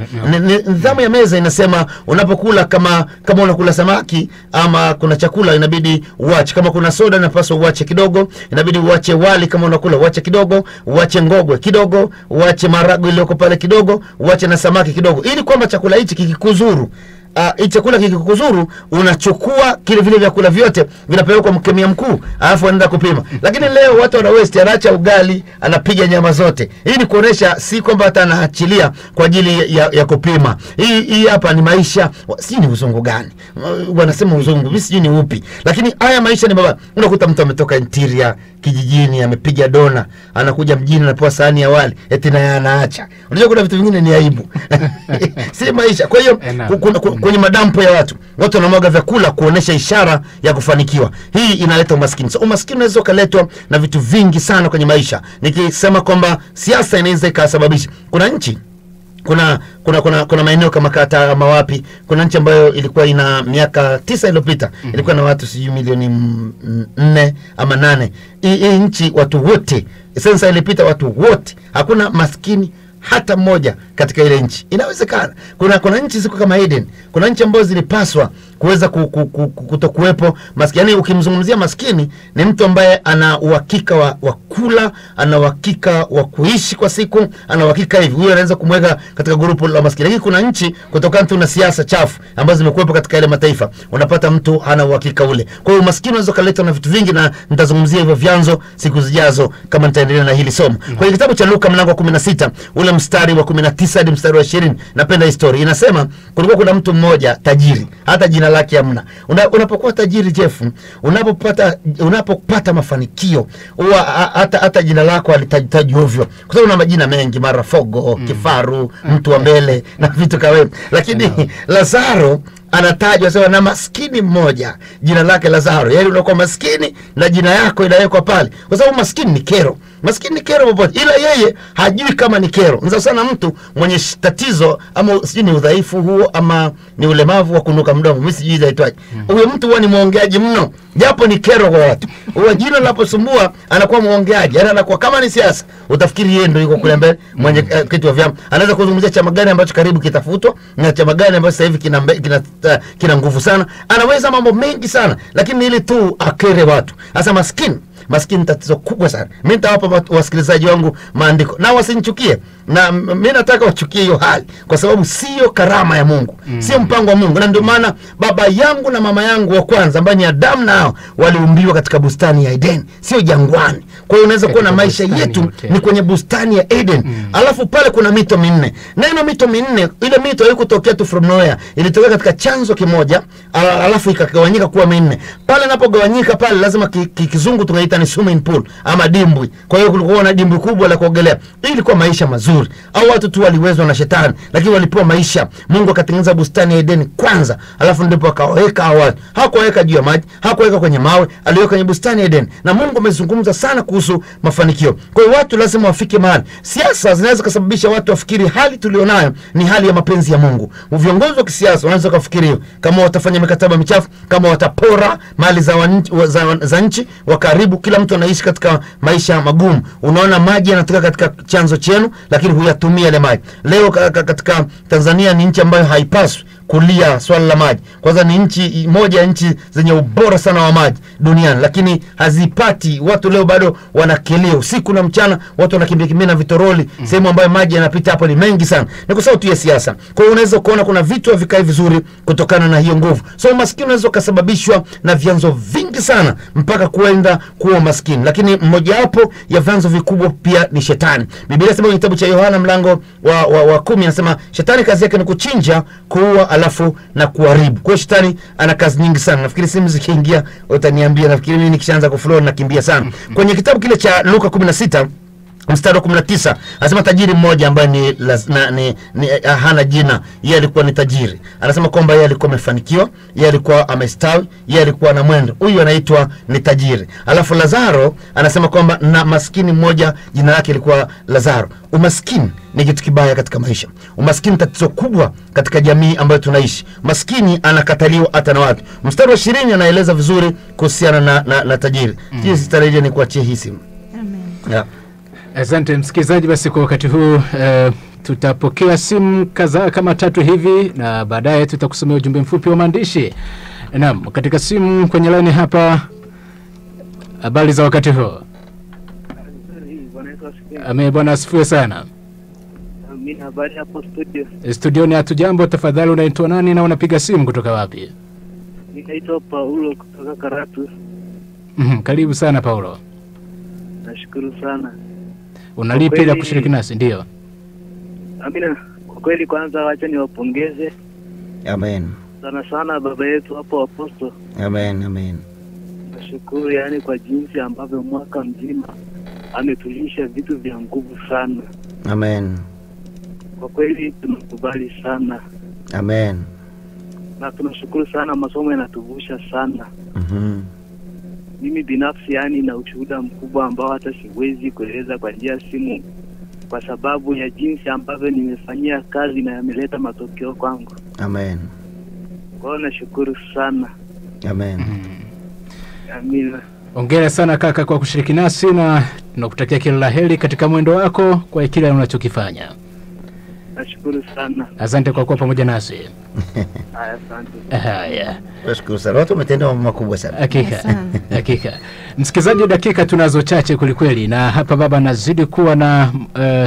Nidhamu ya meza inasema unapokula, kama unakula samaki ama kuna chakula, inabidi uache. Kama kuna soda inapaswa uache kidogo, inabidi uache wali. Kama unakula uache kidogo, uache ngogwe kidogo, uache marago iliyoko pale kidogo, uache na samaki kidogo, ili kwamba chakula hichi kikikuzuru, chakula kikikuzuru, unachukua kile vile vyakula vyote vinapelekwa mkemia mkuu, alafu anaenda kupima. Lakini leo watu wana waste, anaacha ugali, anapiga nyama zote. Hii ni kuonesha si kwamba hata anaachilia kwa ajili ya kupima. Hii hapa ni maisha, si ni uzungu gani? Wanasema uzungu, mimi sijui ni upi. Lakini haya maisha ni baba. Unakuta mtu ametoka interior kijijini, amepiga dona, anakuja mjini, anapewa sahani ya wali, eti naye anaacha. Unajua kuna vitu vingine ni aibu. Si maisha. Kwa hiyo kwenye madampo ya watu wanamwaga vyakula kuonesha ishara ya kufanikiwa. Hii inaleta umaskini. So umaskini unaweza kuletwa na vitu vingi sana kwenye maisha. Nikisema kwamba siasa inaweza ikasababisha. Kuna nchi, kuna maeneo kama kata ama wapi, kuna nchi ambayo ilikuwa ina miaka 9 iliyopita ilikuwa na watu sijui milioni 4 ama 8. Hii nchi watu wote, sensa ilipita, watu wote, hakuna maskini hata mmoja katika ile nchi. Inawezekana. Kuna nchi ziko kama Eden. Kuna nchi ambazo zilipaswa kuweza kutokuwepo maskini. Yani ukimzungumzia maskini ni mtu ambaye ana uhakika wa kula, ana uhakika wa kuishi kwa siku, ana uhakika hivi. Huyo anaweza kumweka katika grupu la maskini. Lakini kuna nchi kutokana tu na siasa chafu ambazo zimekuwepo katika ile mataifa, unapata mtu hana uhakika ule. Kwa hiyo maskini unaweza kuleta na vitu vingi, na nitazungumzia hivyo vyanzo siku zijazo kama nitaendelea na hili somo. Kwa hiyo kitabu cha Luka mlango wa 16 ule mstari wa 19 hadi mstari wa 20, napenda historia. Inasema kulikuwa kuna mtu mmoja tajiri, hata jina lake hamna. Unapokuwa tajiri Jeff, unapopata mafanikio, hata jina lako alitaji ovyo, kwa sababu una majina mengi, mara Fogo, Kifaru, mtu wa mbele na vitu kawe. Lakini Lazaro anatajwa sawa na maskini mmoja, jina lake Lazaro. Yaani unakuwa maskini na jina yako inawekwa pale, kwa sababu maskini ni kero. Maskini ni kero popote, ila yeye hajui kama ni kero. Nza sana mtu mwenye tatizo ama sijui ni udhaifu huo ama ni ulemavu wa kunuka mdomo, mimi sijui zaitwaje. Huyo mtu huwa ni muongeaji mno, japo ni kero kwa watu. Huwa jina linaposumbua anakuwa muongeaji, yani anakuwa kama ni siasa, utafikiri yeye ndio yuko kule mbele mwenye kitu wa vyama. Anaweza kuzungumzia chama gani ambacho karibu kitafutwa na chama gani ambacho sasa hivi kina nguvu sana. Anaweza mambo mengi sana, lakini ili tu akere watu. Sasa maskini tatizo kubwa sana. Mimi nitawapa wasikilizaji wangu maandiko na wasinichukie, na mimi nataka wachukie hiyo hali, kwa sababu sio karama ya Mungu, sio mpango wa Mungu. Na ndio maana baba yangu na mama yangu wa kwanza ambao ni Adamu nao waliumbiwa katika bustani ya Eden, sio jangwani. Kwa hiyo unaweza kuona maisha yetu ni kwenye bustani ya Eden. Alafu pale kuna mito minne. Neno mito minne, ile mito haikutokea tu from nowhere, ilitokea katika chanzo kimoja, alafu ikagawanyika kuwa minne. Pale inapogawanyika pale lazima kizungu tunaita ni swimming pool ama dimbwi. Kwa hiyo kulikuwa na dimbwi kubwa la kuogelea. Hii ilikuwa maisha mazuri. Au watu tu waliwezwa na shetani, lakini walipewa maisha. Mungu akatengeneza bustani ya Eden kwanza, alafu ndipo akaweka watu. Hakuweka juu ya maji, hakuweka kwenye mawe, aliweka kwenye bustani ya Eden. Na Mungu amezungumza sana kuhusu mafanikio. Kwa hiyo watu lazima wafike mahali. Siasa zinaweza kusababisha watu wafikiri hali tulionayo ni hali ya mapenzi ya Mungu. Viongozi wa kisiasa wanaweza kufikiri kama watafanya mikataba michafu, kama watapora mali za nchi, wakaribu kila mtu anaishi katika maisha magumu. Unaona maji yanatoka katika chanzo chenu, lakini huyatumia ile maji. Leo katika Tanzania ni nchi ambayo haipaswi kulia swala la maji. Kwanza ni nchi moja ya nchi zenye ubora sana wa maji duniani, lakini hazipati. Watu leo bado wanakelea usiku na mchana, watu wanakimbia na vitoroli. Sehemu ambayo maji yanapita hapo ni mengi sana. Ni kwa sababu tu ya siasa. Kwa hiyo unaweza kuona kuna vitu havikai vizuri kutokana na hiyo nguvu. So maskini unaweza kusababishwa na vyanzo vingi sana mpaka kuenda kuwa maskini. Lakini mmoja wapo ya vyanzo vikubwa pia ni shetani. Biblia inasema kwenye kitabu cha Yohana mlango wa 10 inasema shetani kazi yake ni kuchinja, kuua, alafu na kuharibu. Kwa shetani ana kazi nyingi sana. Nafikiri simu zikiingia utaniambia, nafikiri mimi nikishaanza kuflow nakimbia sana. Kwenye kitabu kile cha Luka 16 mstari wa 19 anasema tajiri mmoja ambaye ni hana jina, yeye alikuwa ni tajiri. Anasema kwamba yeye alikuwa amefanikiwa, yeye alikuwa amestawi, yeye alikuwa na mwendo. Huyu anaitwa ni tajiri. Alafu Lazaro anasema kwamba na maskini mmoja jina lake lilikuwa Lazaro. Umaskini ni kitu kibaya katika maisha. Umaskini tatizo kubwa katika jamii ambayo tunaishi. Maskini anakataliwa hata na watu. Mstari wa 20 anaeleza vizuri kuhusiana na tajiri. Jinsi tarejea ni kuachia hii simu. Amen. Yeah. Asante msikilizaji, basi kwa wakati huu tutapokea simu kadhaa kama 3 hivi, na baadaye tutakusomea ujumbe mfupi wa maandishi. Naam, katika simu kwenye line hapa, habari za wakati huu? Bwana asifiwe sana. Mimi habari hapo studio. Studioni hatujambo. Tafadhali unaitwa nani na unapiga simu kutoka wapi? Ninaitwa Paulo kutoka Karatu. Karibu sana Paulo. Nashukuru sana. Unalipi la kushiriki nasi? Ndio. Amina. Kwa kweli kwanza wacha niwapongeze. Amen. Sana baba yetu hapo Apostle. Amen. Nashukuru yani kwa jinsi ambavyo mwaka mzima ametulisha vitu vya nguvu sana. Amen. Kwa kweli tunakubali sana. Amen. Na tunashukuru sana, masomo yanatuvusha sana. Mimi binafsi yani na ushuhuda mkubwa ambao hata siwezi kueleza kwa njia simu, kwa sababu ya jinsi ambavyo nimefanyia kazi na yameleta matokeo kwangu. Amen. Kwa hiyo nashukuru sana. Amen. Amina. Hongera sana kaka kwa kushiriki nasi, na tunakutakia kila laheri katika mwendo wako kwa kile unachokifanya. Nashukuru sana. Asante kwa kuwa pamoja nasi. Haya, asante. Haya. Nashukuru sana. Watu wametenda mambo makubwa sana. Hakika. Msikilizaji, dakika tunazo chache kulikweli, na hapa baba nazidi kuwa na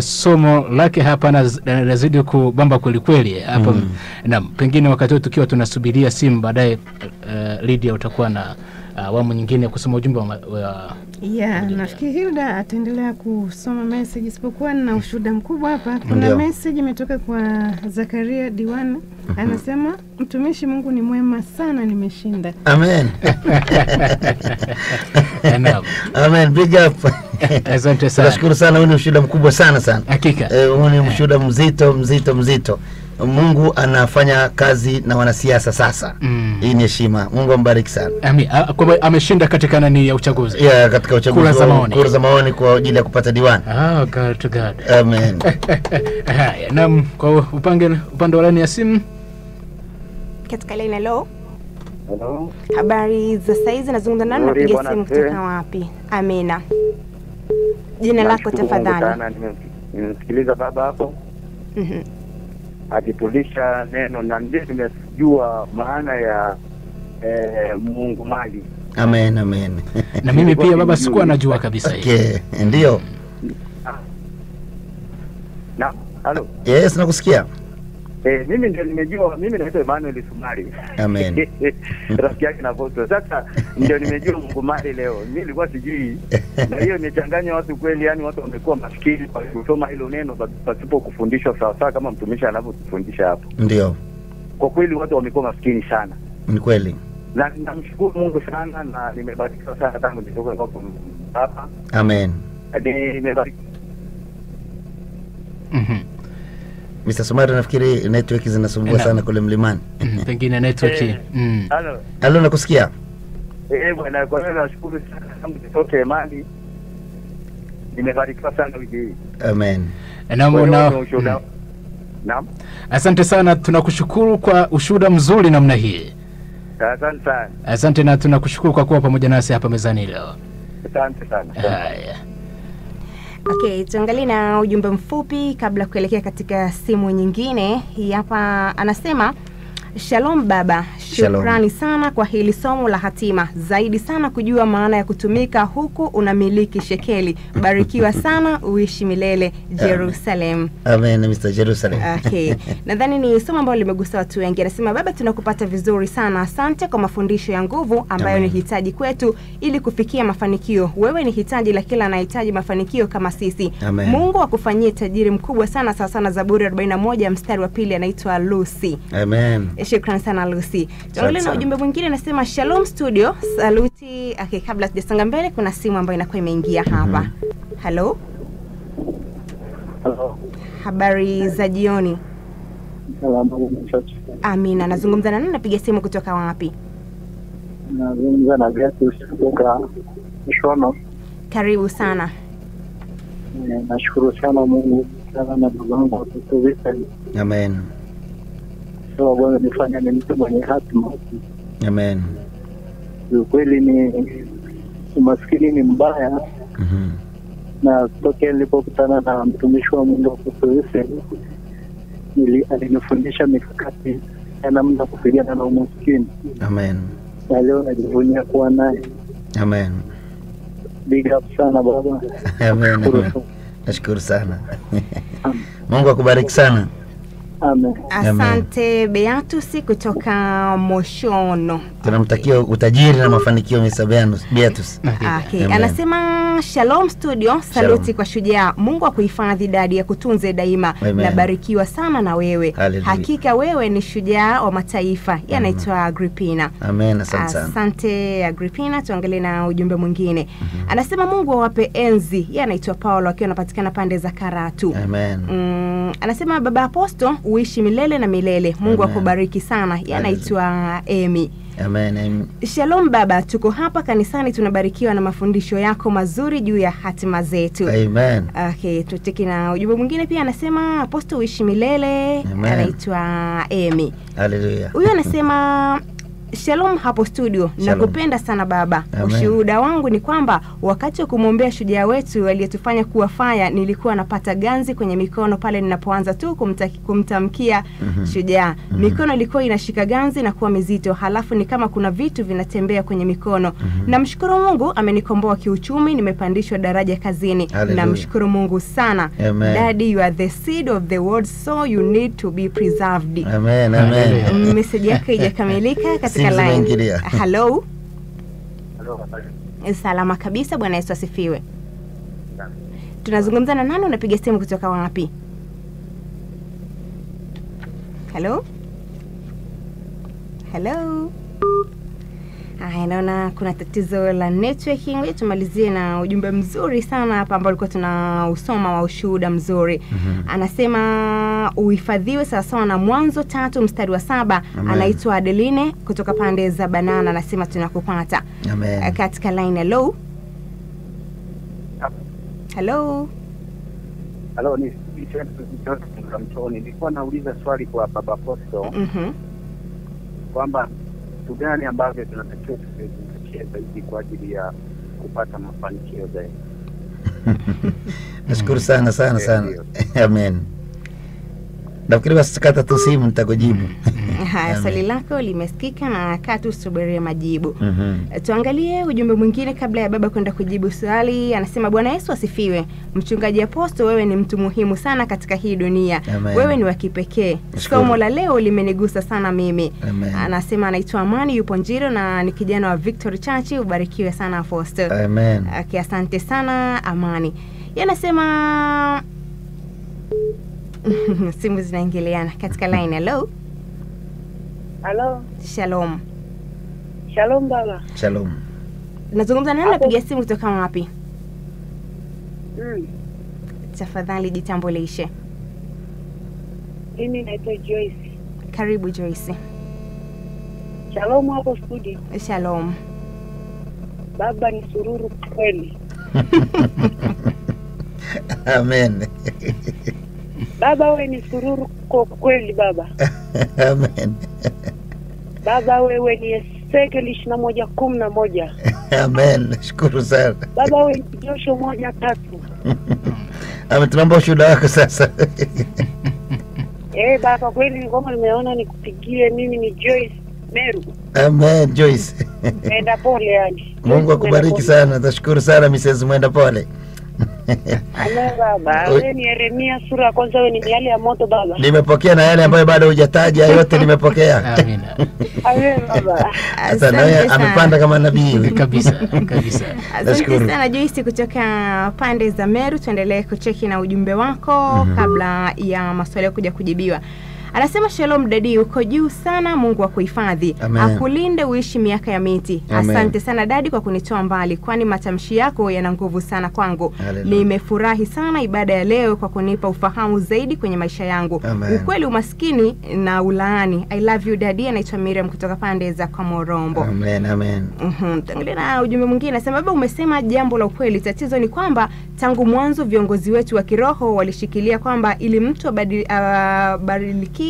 somo lake hapa, nazidi kubamba kulikweli hapa. Na pengine wakati tukiwa tunasubiria simu, baadaye Lydia utakuwa na awamu nyingine kusoma ujumbe wa nafikiri Hilda ataendelea kusoma message, isipokuwa na ushuhuda mkubwa hapa. Kuna message imetoka kwa Zakaria Diwana. Anasema mtumishi, Mungu ni mwema sana, nimeshinda. Amen. Amen. Big up. Asante sana. Tunashukuru sana, huu ni ushuhuda mkubwa sana. Hakika. Huu ni ushuhuda mzito. Mungu anafanya kazi na wanasiasa sasa. Hii ni heshima. Mungu ambariki sana. Kwa ameshinda katika nani ya uchaguzi? Katika uchaguzi. Kura za maoni kwa ajili ya kupata diwani. God to God. Amen. Naam, kwa upande wa laini ya simu. Katika line hello. Hello. Habari za saizi, nazungumza nani, napiga simu kutoka wapi? Amina. Jina lako tafadhali. Nimemsikiliza baba hapo. Akitulisha neno na ndiye nimejua maana ya Mungu mali. Amen. Na mimi pia baba sikuwa najua kabisa hiyo. Okay, ndio. Halo. Yes, nakusikia. Mimi ndio nimejua, mimi naitwa Emmanuel Sumari. Amen. Rafiki yake na voto. Sasa ndio nimejua Mungu mali leo. Mimi nilikuwa sijui. Na hiyo imechanganya watu kweli, yani watu wamekuwa maskini kwa kusoma hilo neno pasipo kufundishwa sawa kama mtumishi anavyofundisha hapo. Ndio. Kwa kweli watu wamekuwa maskini sana. Ni kweli. Na namshukuru Mungu sana na nimebarikiwa sana tangu nitoka kwa hapa. Amen. Nimebarikiwa. Mr. Sumari, nafikiri network zinasumbua sana kule mlimani. Pengine network. Halo, nakusikia. Bwana, kwa hiyo nashukuru sana tangu nitoke mali. Nimebarikiwa sana wiki hii. Amen. Naam. Asante sana, tunakushukuru kwa ushuhuda mzuri namna hii. Asante sana. Asante, na tunakushukuru kwa kuwa pamoja nasi hapa mezani leo. Asante sana. Haya. Okay, tuangalie na ujumbe mfupi kabla kuelekea katika simu nyingine. Hii hapa anasema, Shalom baba, shukrani sana kwa hili somo la hatima. Zaidi sana kujua maana ya kutumika huku unamiliki shekeli. Barikiwa sana, uishi milele Jerusalem. Amen, Mr. Jerusalem. Okay. Nadhani ni somo ambalo limegusa watu wengi. Anasema, baba tunakupata vizuri sana. Asante kwa mafundisho ya nguvu ambayo ni hitaji kwetu ili kufikia mafanikio. Wewe ni hitaji la kila anahitaji mafanikio kama sisi. Amen. Mungu akufanyie tajiri mkubwa sana, sawa sana Zaburi 41 mstari wa 2. Anaitwa Lucy. Amen. Shukrani sana Lucy. Tuangalie na ujumbe mwingine, anasema Shalom studio, saluti. Okay, kabla tujasonga mbele kuna simu ambayo inakuwa imeingia hapa. Hello. Hello. Habari za jioni. Salamu. Amina, nazungumza na nani, napiga simu kutoka wapi? Nazungumza na Beatus kutoka Mshono. Karibu sana. Nashukuru sana Mungu sana na babangu wa Vincent. Amen. So Bwana nifanya ni mtu mwenye hatima. Amen. Kweli ni umaskini ni mbaya. Na tokea nilipokutana na mtumishi wa Mungu wa Vincent, alinifundisha mikakati ya namna kupigana na umaskini. Amen. Na leo najivunia kuwa naye. Amen. Big up sana baba. Amen. Nashukuru sana. Mungu akubariki sana. Amen. Asante Beatus kutoka Moshono. Tunamtakia utajiri na mafanikio Mr. Beatus. Okay. Anasema Shalom studio, saluti kwa shujaa. Mungu akuhifadhi dadi ya kutunze daima. Nabarikiwa sana na wewe. Hallelujah. Hakika wewe ni shujaa wa mataifa. Yanaitwa Agripina. Amen, asante sana. Asante Agripina. Tuangalie na ujumbe mwingine. Anasema Mungu awape enzi. Yanaitwa Paulo akiwa anapatikana pande za Karatu. Amen. Anasema baba Aposto, uishi milele na milele. Mungu akubariki sana. Yanaitwa Emi. Amen. Shalom baba, tuko hapa kanisani tunabarikiwa na mafundisho yako mazuri juu ya hatima zetu. Amen. Okay, tutiki na ujumbe mwingine pia, anasema Aposto uishi milele. Anaitwa Emi. Hallelujah. Huyu anasema Shalom hapo studio. Nakupenda sana baba. Ushuhuda wangu ni kwamba wakati wa kumwombea shujaa wetu aliyetufanya kuwa faya, nilikuwa napata ganzi kwenye mikono pale ninapoanza tu kumtamkia shujaa. Mikono ilikuwa inashika ganzi na kuwa mizito, halafu ni kama kuna vitu vinatembea kwenye mikono. Namshukuru Mungu amenikomboa kiuchumi, nimepandishwa daraja kazini. Namshukuru Mungu sana. Daddy, you are the seed of the world, so you need to be preserved. Amen. Amen. Message yake haijakamilika katika line. Hello. Salama kabisa, Bwana Yesu asifiwe. Tunazungumza na nani, unapiga simu kutoka wapi? Hello. Haya, naona kuna tatizo la networking. Tumalizie na ujumbe mzuri sana hapa ambao ulikuwa tunausoma wa ushuhuda mzuri. Anasema uhifadhiwe sawa sawa na Mwanzo 3 mstari wa 7. Anaitwa Adeline kutoka pande za Banana, anasema tunakupata. Amen. Katika line. Hello. Hello. Hello, ni Mtoni. Nilikuwa nauliza swali kwa Baba Apostle. Kwamba vitu gani ambavyo tunatakiwa tuzingatie zaidi kwa ajili ya kupata mafanikio zaidi. Nashukuru sana. Amen. Nafikiri basi kata tu simu nitakujibu. Haya, swali lako limesikika na katu subiria majibu. Tuangalie ujumbe mwingine kabla ya baba kwenda kujibu swali. Anasema Bwana Yesu asifiwe. Mchungaji Apostle, wewe ni mtu muhimu sana katika hii dunia. Amen. Wewe ni wa kipekee. Somo la leo limenigusa sana mimi. Amen. Anasema anaitwa Amani, yupo Njiro na ni kijana wa Victory Church. Ubarikiwe sana Apostle. Amen. Okay, asante sana Amani. Yanasema simu zinaingiliana katika line. Hello. Hello. Shalom. Shalom baba. Shalom. Nazungumza nani? Napiga simu kutoka wapi? Tafadhali jitambulishe. Mimi naitwa Joyce. Karibu Joyce. Shalom hapo studio. Shalom. Baba ni sururu kweli. Amen. Baba wewe ni sururu kwa kweli baba. Amen. Baba wewe ni Ezekiel 21:11. Amen. Shukuru sana. Baba wewe ni Joshua 1:3. Tunaomba ushuhuda wako sasa. Baba kweli ngoma nimeona nikupigie. Mimi ni Joyce Meru. Amen Joyce. Mwenda pole yani. Mungu akubariki sana. Tashukuru sana Mrs. Mwenda pole. Amen baba. Wewe ni Yeremia sura ya kwanza, wewe ni miali ya moto baba. Nimepokea na yale ambayo bado hujataja yote nimepokea. Amina. Amen baba. Asante sana. Amepanda kama nabii kabisa. Asante sana Joyce kutoka pande za Meru. Tuendelee kucheki na ujumbe wako kabla ya maswali kuja kujibiwa. Anasema Shalom Daddy, uko juu sana, Mungu akuhifadhi. Akulinde uishi miaka ya miti. Asante sana Daddy kwa kunitoa mbali, kwani matamshi yako yana nguvu sana kwangu. Nimefurahi sana ibada ya leo kwa kunipa ufahamu zaidi kwenye maisha yangu. Ukweli umaskini na ulaani. I love you Daddy. Anaitwa Miriam kutoka pande za Komorombo. Amen. Tangulia na ujumbe mwingine. Anasema baba, umesema jambo la ukweli. Tatizo ni kwamba tangu mwanzo viongozi wetu wa kiroho walishikilia kwamba ili mtu abadilike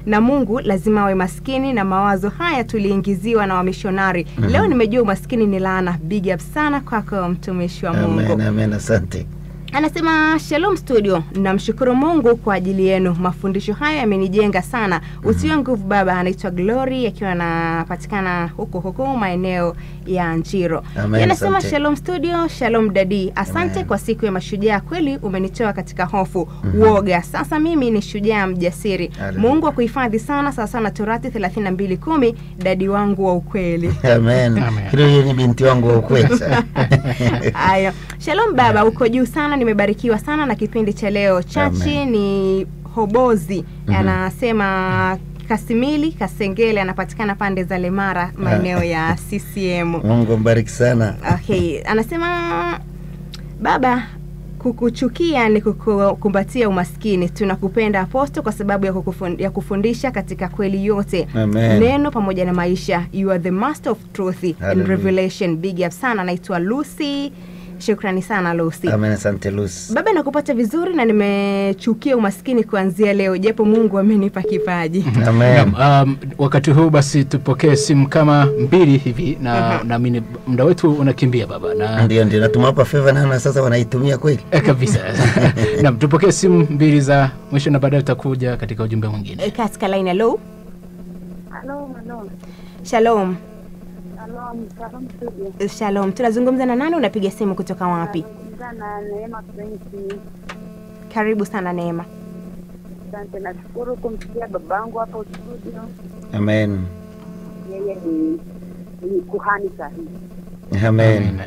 na Mungu lazima awe maskini, na mawazo haya tuliingiziwa na wamishonari. Leo nimejua umaskini ni laana. Big up sana kwako mtumishi wa Mungu. Amen. Asante. Anasema Shalom studio, namshukuru Mungu kwa ajili yenu. Mafundisho haya yamenijenga sana. Usiwe nguvu baba. Anaitwa Glory akiwa anapatikana huko maeneo ya Njiro. Anasema Shalom studio, Shalom Daddy. Asante kwa siku ya mashujaa, kweli umenitoa katika hofu, uoga. Sasa mimi ni shujaa mjasiri. Mungu akuhifadhi sana. Sasa na Torati 32:10, Daddy wangu wa ukweli. Amen. Hilo ni binti wangu wa ukweli. Haya. Shalom baba, uko juu sana. Nimebarikiwa sana na kipindi cha leo. Chachi ni Hobozi. Anasema Kasimili Kasengele, anapatikana pande za Lemara maeneo ya CCM. Mungu mbariki sana. Okay, anasema baba, kukuchukia ni kukumbatia umaskini. Tunakupenda Apostle kwa sababu ya kufundisha katika kweli yote. Neno pamoja na maisha. You are the master of truth and revelation. Big up sana. Anaitwa Lucy. Shukrani sana Lucy. Amen, asante Lucy. Baba, nakupata vizuri na nimechukia umaskini kuanzia leo, japo Mungu amenipa kipaji. Amen. Wakati huu basi tupokee simu kama 2 hivi na naamini muda wetu unakimbia baba. Na ndio natuma hapa favor na sasa wanaitumia kweli. Kabisa. Naam, tupokee simu 2 za mwisho na baadaye tutakuja katika ujumbe mwingine. Katika line. Hello. Shalom. Shalom. Tunazungumza na nani? Unapiga simu kutoka wapi? Sana Neema Prince. Karibu sana Neema. Asante, nashukuru kumsikia babangu hapo studio. Amen. Yeye ni kuhani sahihi. Amen.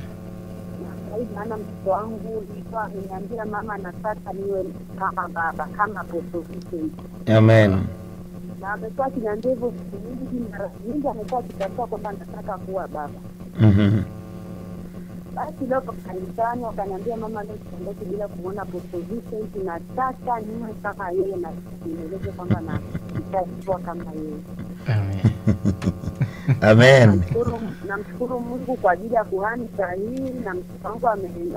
Maana mtoto wangu alikuwa ameniambia mama, nataka niwe kama baba, kama Apostle. Amen. na amekuwa akiniambia hivyo siku nyingi, mara nyingi amekuwa akitafuta kwamba nataka kuwa baba. Basi leo kanisani wakaniambia mama, leo tuondoke bila kuona position, tunataka niwe kama yeye na nieleze kwamba na nitakuwa kama yeye. Amen. Namshukuru Mungu kwa ajili ya kuhani sahihi, na mtoto wangu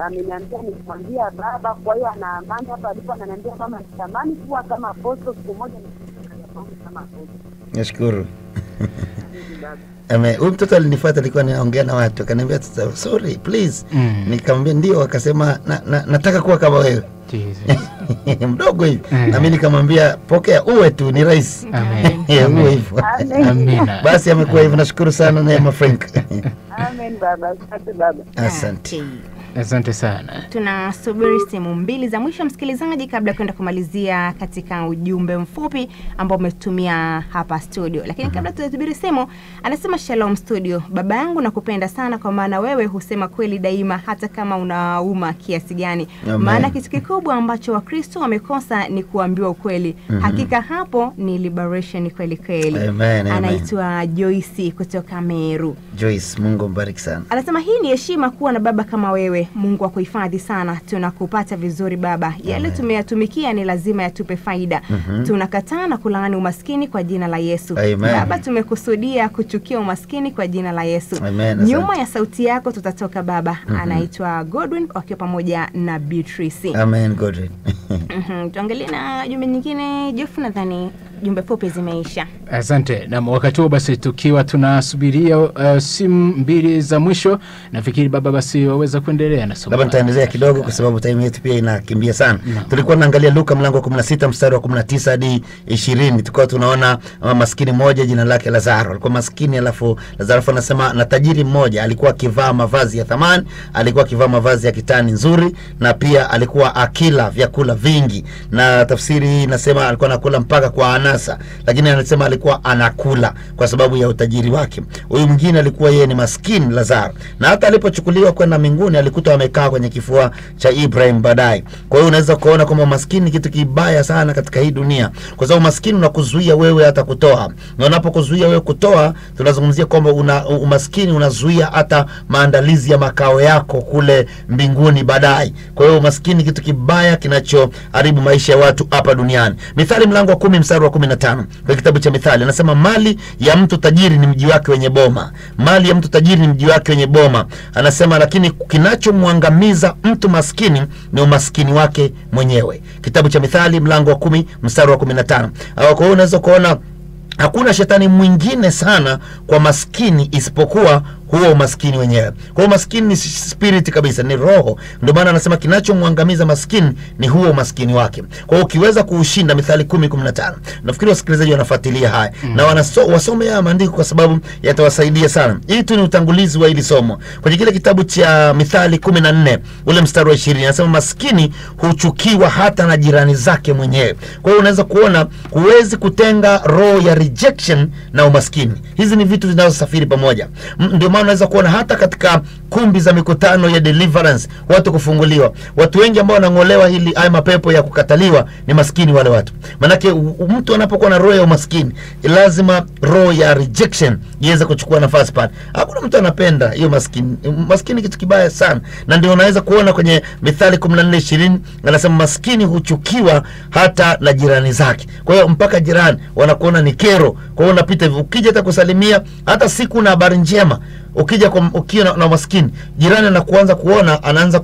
ameniambia nikwambia baba, kwa hiyo ana amani hapa alipo, ananiambia mama nitamani kuwa kama apostle siku moja, kama apostle. Nashukuru. Huyu mtoto alinifuata, alikuwa anaongea na watu, akaniambia sorry please. Nikamwambia ndio, akasema nataka kuwa kama wewe. Jesus. Mdogo hivi. Na mimi nikamwambia pokea, uwe tu ni rais. Amen. Uwe hivyo. Amina. Basi amekuwa hivyo, nashukuru sana Neema Frank. Amen baba, asante baba. Asante. Asante sana. Tunasubiri simu mbili za mwisho msikilizaji kabla kwenda kumalizia katika ujumbe mfupi ambao umetumia hapa studio. Lakini kabla tutasubiri simu, anasema Shalom studio. Baba yangu nakupenda sana kwa maana wewe husema kweli daima hata kama unauma kiasi gani. Maana kitu kikubwa ambacho Wakristo wamekosa ni kuambiwa ukweli. Hakika hapo ni liberation kweli kweli. Anaitwa Joyce kutoka Meru. Joyce, Mungu mbariki sana. Anasema hii ni heshima kuwa na baba kama wewe. Mungu akuhifadhi sana. Tunakupata vizuri baba. Yale tumeyatumikia ni lazima yatupe faida. Tunakataa na kulaani umaskini kwa jina la Yesu. Baba, tumekusudia kuchukia umaskini kwa jina la Yesu. Nyuma ya sauti yako tutatoka baba. Anaitwa Godwin wakiwa pamoja na Beatrice. Amen Godwin. Tuangalie na jumbe nyingine. Jeff, nadhani jumbe fupi zimeisha. Asante. Na wakati huo basi tukiwa tunasubiria simu mbili za mwisho, nafikiri baba basi waweza kuendelea na somo. Labda nitaendelea kidogo kwa sababu time yetu pia inakimbia sana. Tulikuwa tunaangalia Luka mlango wa 16 mstari wa 19 hadi 20. Tulikuwa tunaona maskini mmoja jina lake Lazaro. Alikuwa maskini, alafu Lazaro anasema na tajiri mmoja alikuwa akivaa mavazi ya thamani, alikuwa akivaa mavazi ya kitani nzuri, na pia alikuwa akila vyakula vingi. Na tafsiri hii inasema alikuwa anakula mpaka kwa anasa, lakini anasema alikuwa anakula kwa sababu ya utajiri wake. Huyu mwingine alikuwa yeye ni maskini Lazaro, na hata alipochukuliwa kwenda mbinguni alikuta amekaa kwenye kifua cha Ibrahim baadaye. Kwa hiyo unaweza kuona kwamba maskini kitu kibaya sana katika hii dunia, kwa sababu maskini unakuzuia wewe hata kutoa, na unapokuzuia wewe kutoa, tunazungumzia kwamba umaskini unazuia hata maandalizi ya makao yako kule mbinguni baadaye. Kwa hiyo maskini kitu kibaya kinachoharibu maisha ya watu hapa duniani. Mithali mlango wa 10 mstari wa 15 kwa kitabu cha Mithali anasema mali ya mtu tajiri ni mji wake wenye boma. Mali ya mtu tajiri ni mji wake wenye boma. Anasema lakini kinachomwangamiza mtu maskini ni umaskini wake mwenyewe. Kitabu cha Mithali mlango wa 10 mstari wa 15. Kwa hiyo unaweza kuona hakuna shetani mwingine sana kwa maskini isipokuwa huo umaskini wenyewe. Kwa hiyo maskini ni spirit kabisa, ni roho. Ndio maana anasema kinachomwangamiza maskini ni huo umaskini wake. Kwa hiyo ukiweza kuushinda, Mithali 10:15. Nafikiri wasikilizaji wanafuatilia haya na wasome haya maandiko kwa sababu yatawasaidia sana. Hii tu ni utangulizi wa hili somo. Kwenye kile kitabu cha Mithali 14 ule mstari wa 20 anasema maskini huchukiwa hata na jirani zake mwenyewe. Kwa hiyo unaweza kuona huwezi kutenga roho ya rejection na umaskini. Hizi ni vitu zinazosafiri pamoja. Ndio maana unaweza kuona hata katika kumbi za mikutano ya deliverance, watu kufunguliwa, watu wengi ambao wanangolewa hili haya mapepo ya kukataliwa ni maskini wale watu. Manake mtu anapokuwa na roho ya umaskini, lazima roho ya rejection iweze kuchukua nafasi pale. Hakuna mtu anapenda hiyo maskini. Maskini kitu kibaya sana. Na ndio unaweza kuona kwenye Mithali 14:20 anasema maskini huchukiwa hata na jirani zake. Kwa hiyo mpaka jirani wanakuona ni kero. Kwa hiyo unapita hivi, ukija hata kusalimia, hata siku na habari njema, ukija ukiwa na maskini, jirani anakuanza kuona, anaanza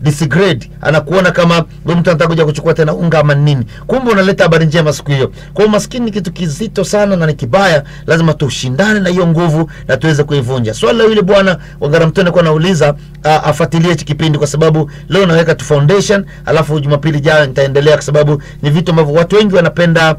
disgrade, anakuona kama wewe mtu anataka kuja kuchukua tena unga ama nini. Kumbe unaleta habari njema siku hiyo. Kwa hiyo maskini ni kitu kizito sana na ni kibaya. Lazima tushindane na hiyo nguvu na tuweze kuivunja. Swali la yule bwana Wangaramtone kwa nauliza afuatilie hiki kipindi, kwa sababu leo naweka tu foundation, alafu Jumapili ijayo nitaendelea, kwa sababu ni vitu ambavyo watu wengi wanapenda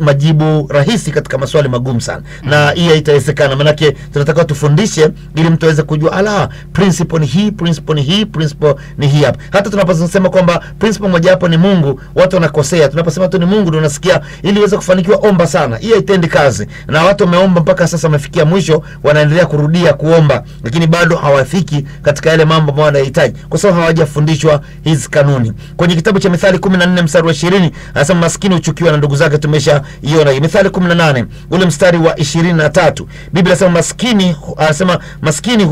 majibu rahisi katika maswali magumu sana. Na hii haitawezekana, maana tunataka tufundishe ili mtu aweze kujua ala principle ni hii, principle ni hii, principle ni hii hapa. Hata tunaposema kwamba principle moja hapo ni Mungu, watu wanakosea. Tunaposema tu ni Mungu ndio unasikia ili uweze kufanikiwa omba sana. Hii haitendi kazi. Na watu wameomba mpaka sasa wamefikia mwisho, wanaendelea kurudia kuomba, lakini bado hawafiki katika yale mambo ambayo wanahitaji kwa sababu hawajafundishwa hizi kanuni. Kwenye kitabu cha Mithali 14 mstari wa 20 anasema maskini huchukiwa na ndugu zake. Tumesha iona hii. Mithali 18 ule mstari wa 23 Biblia inasema maskini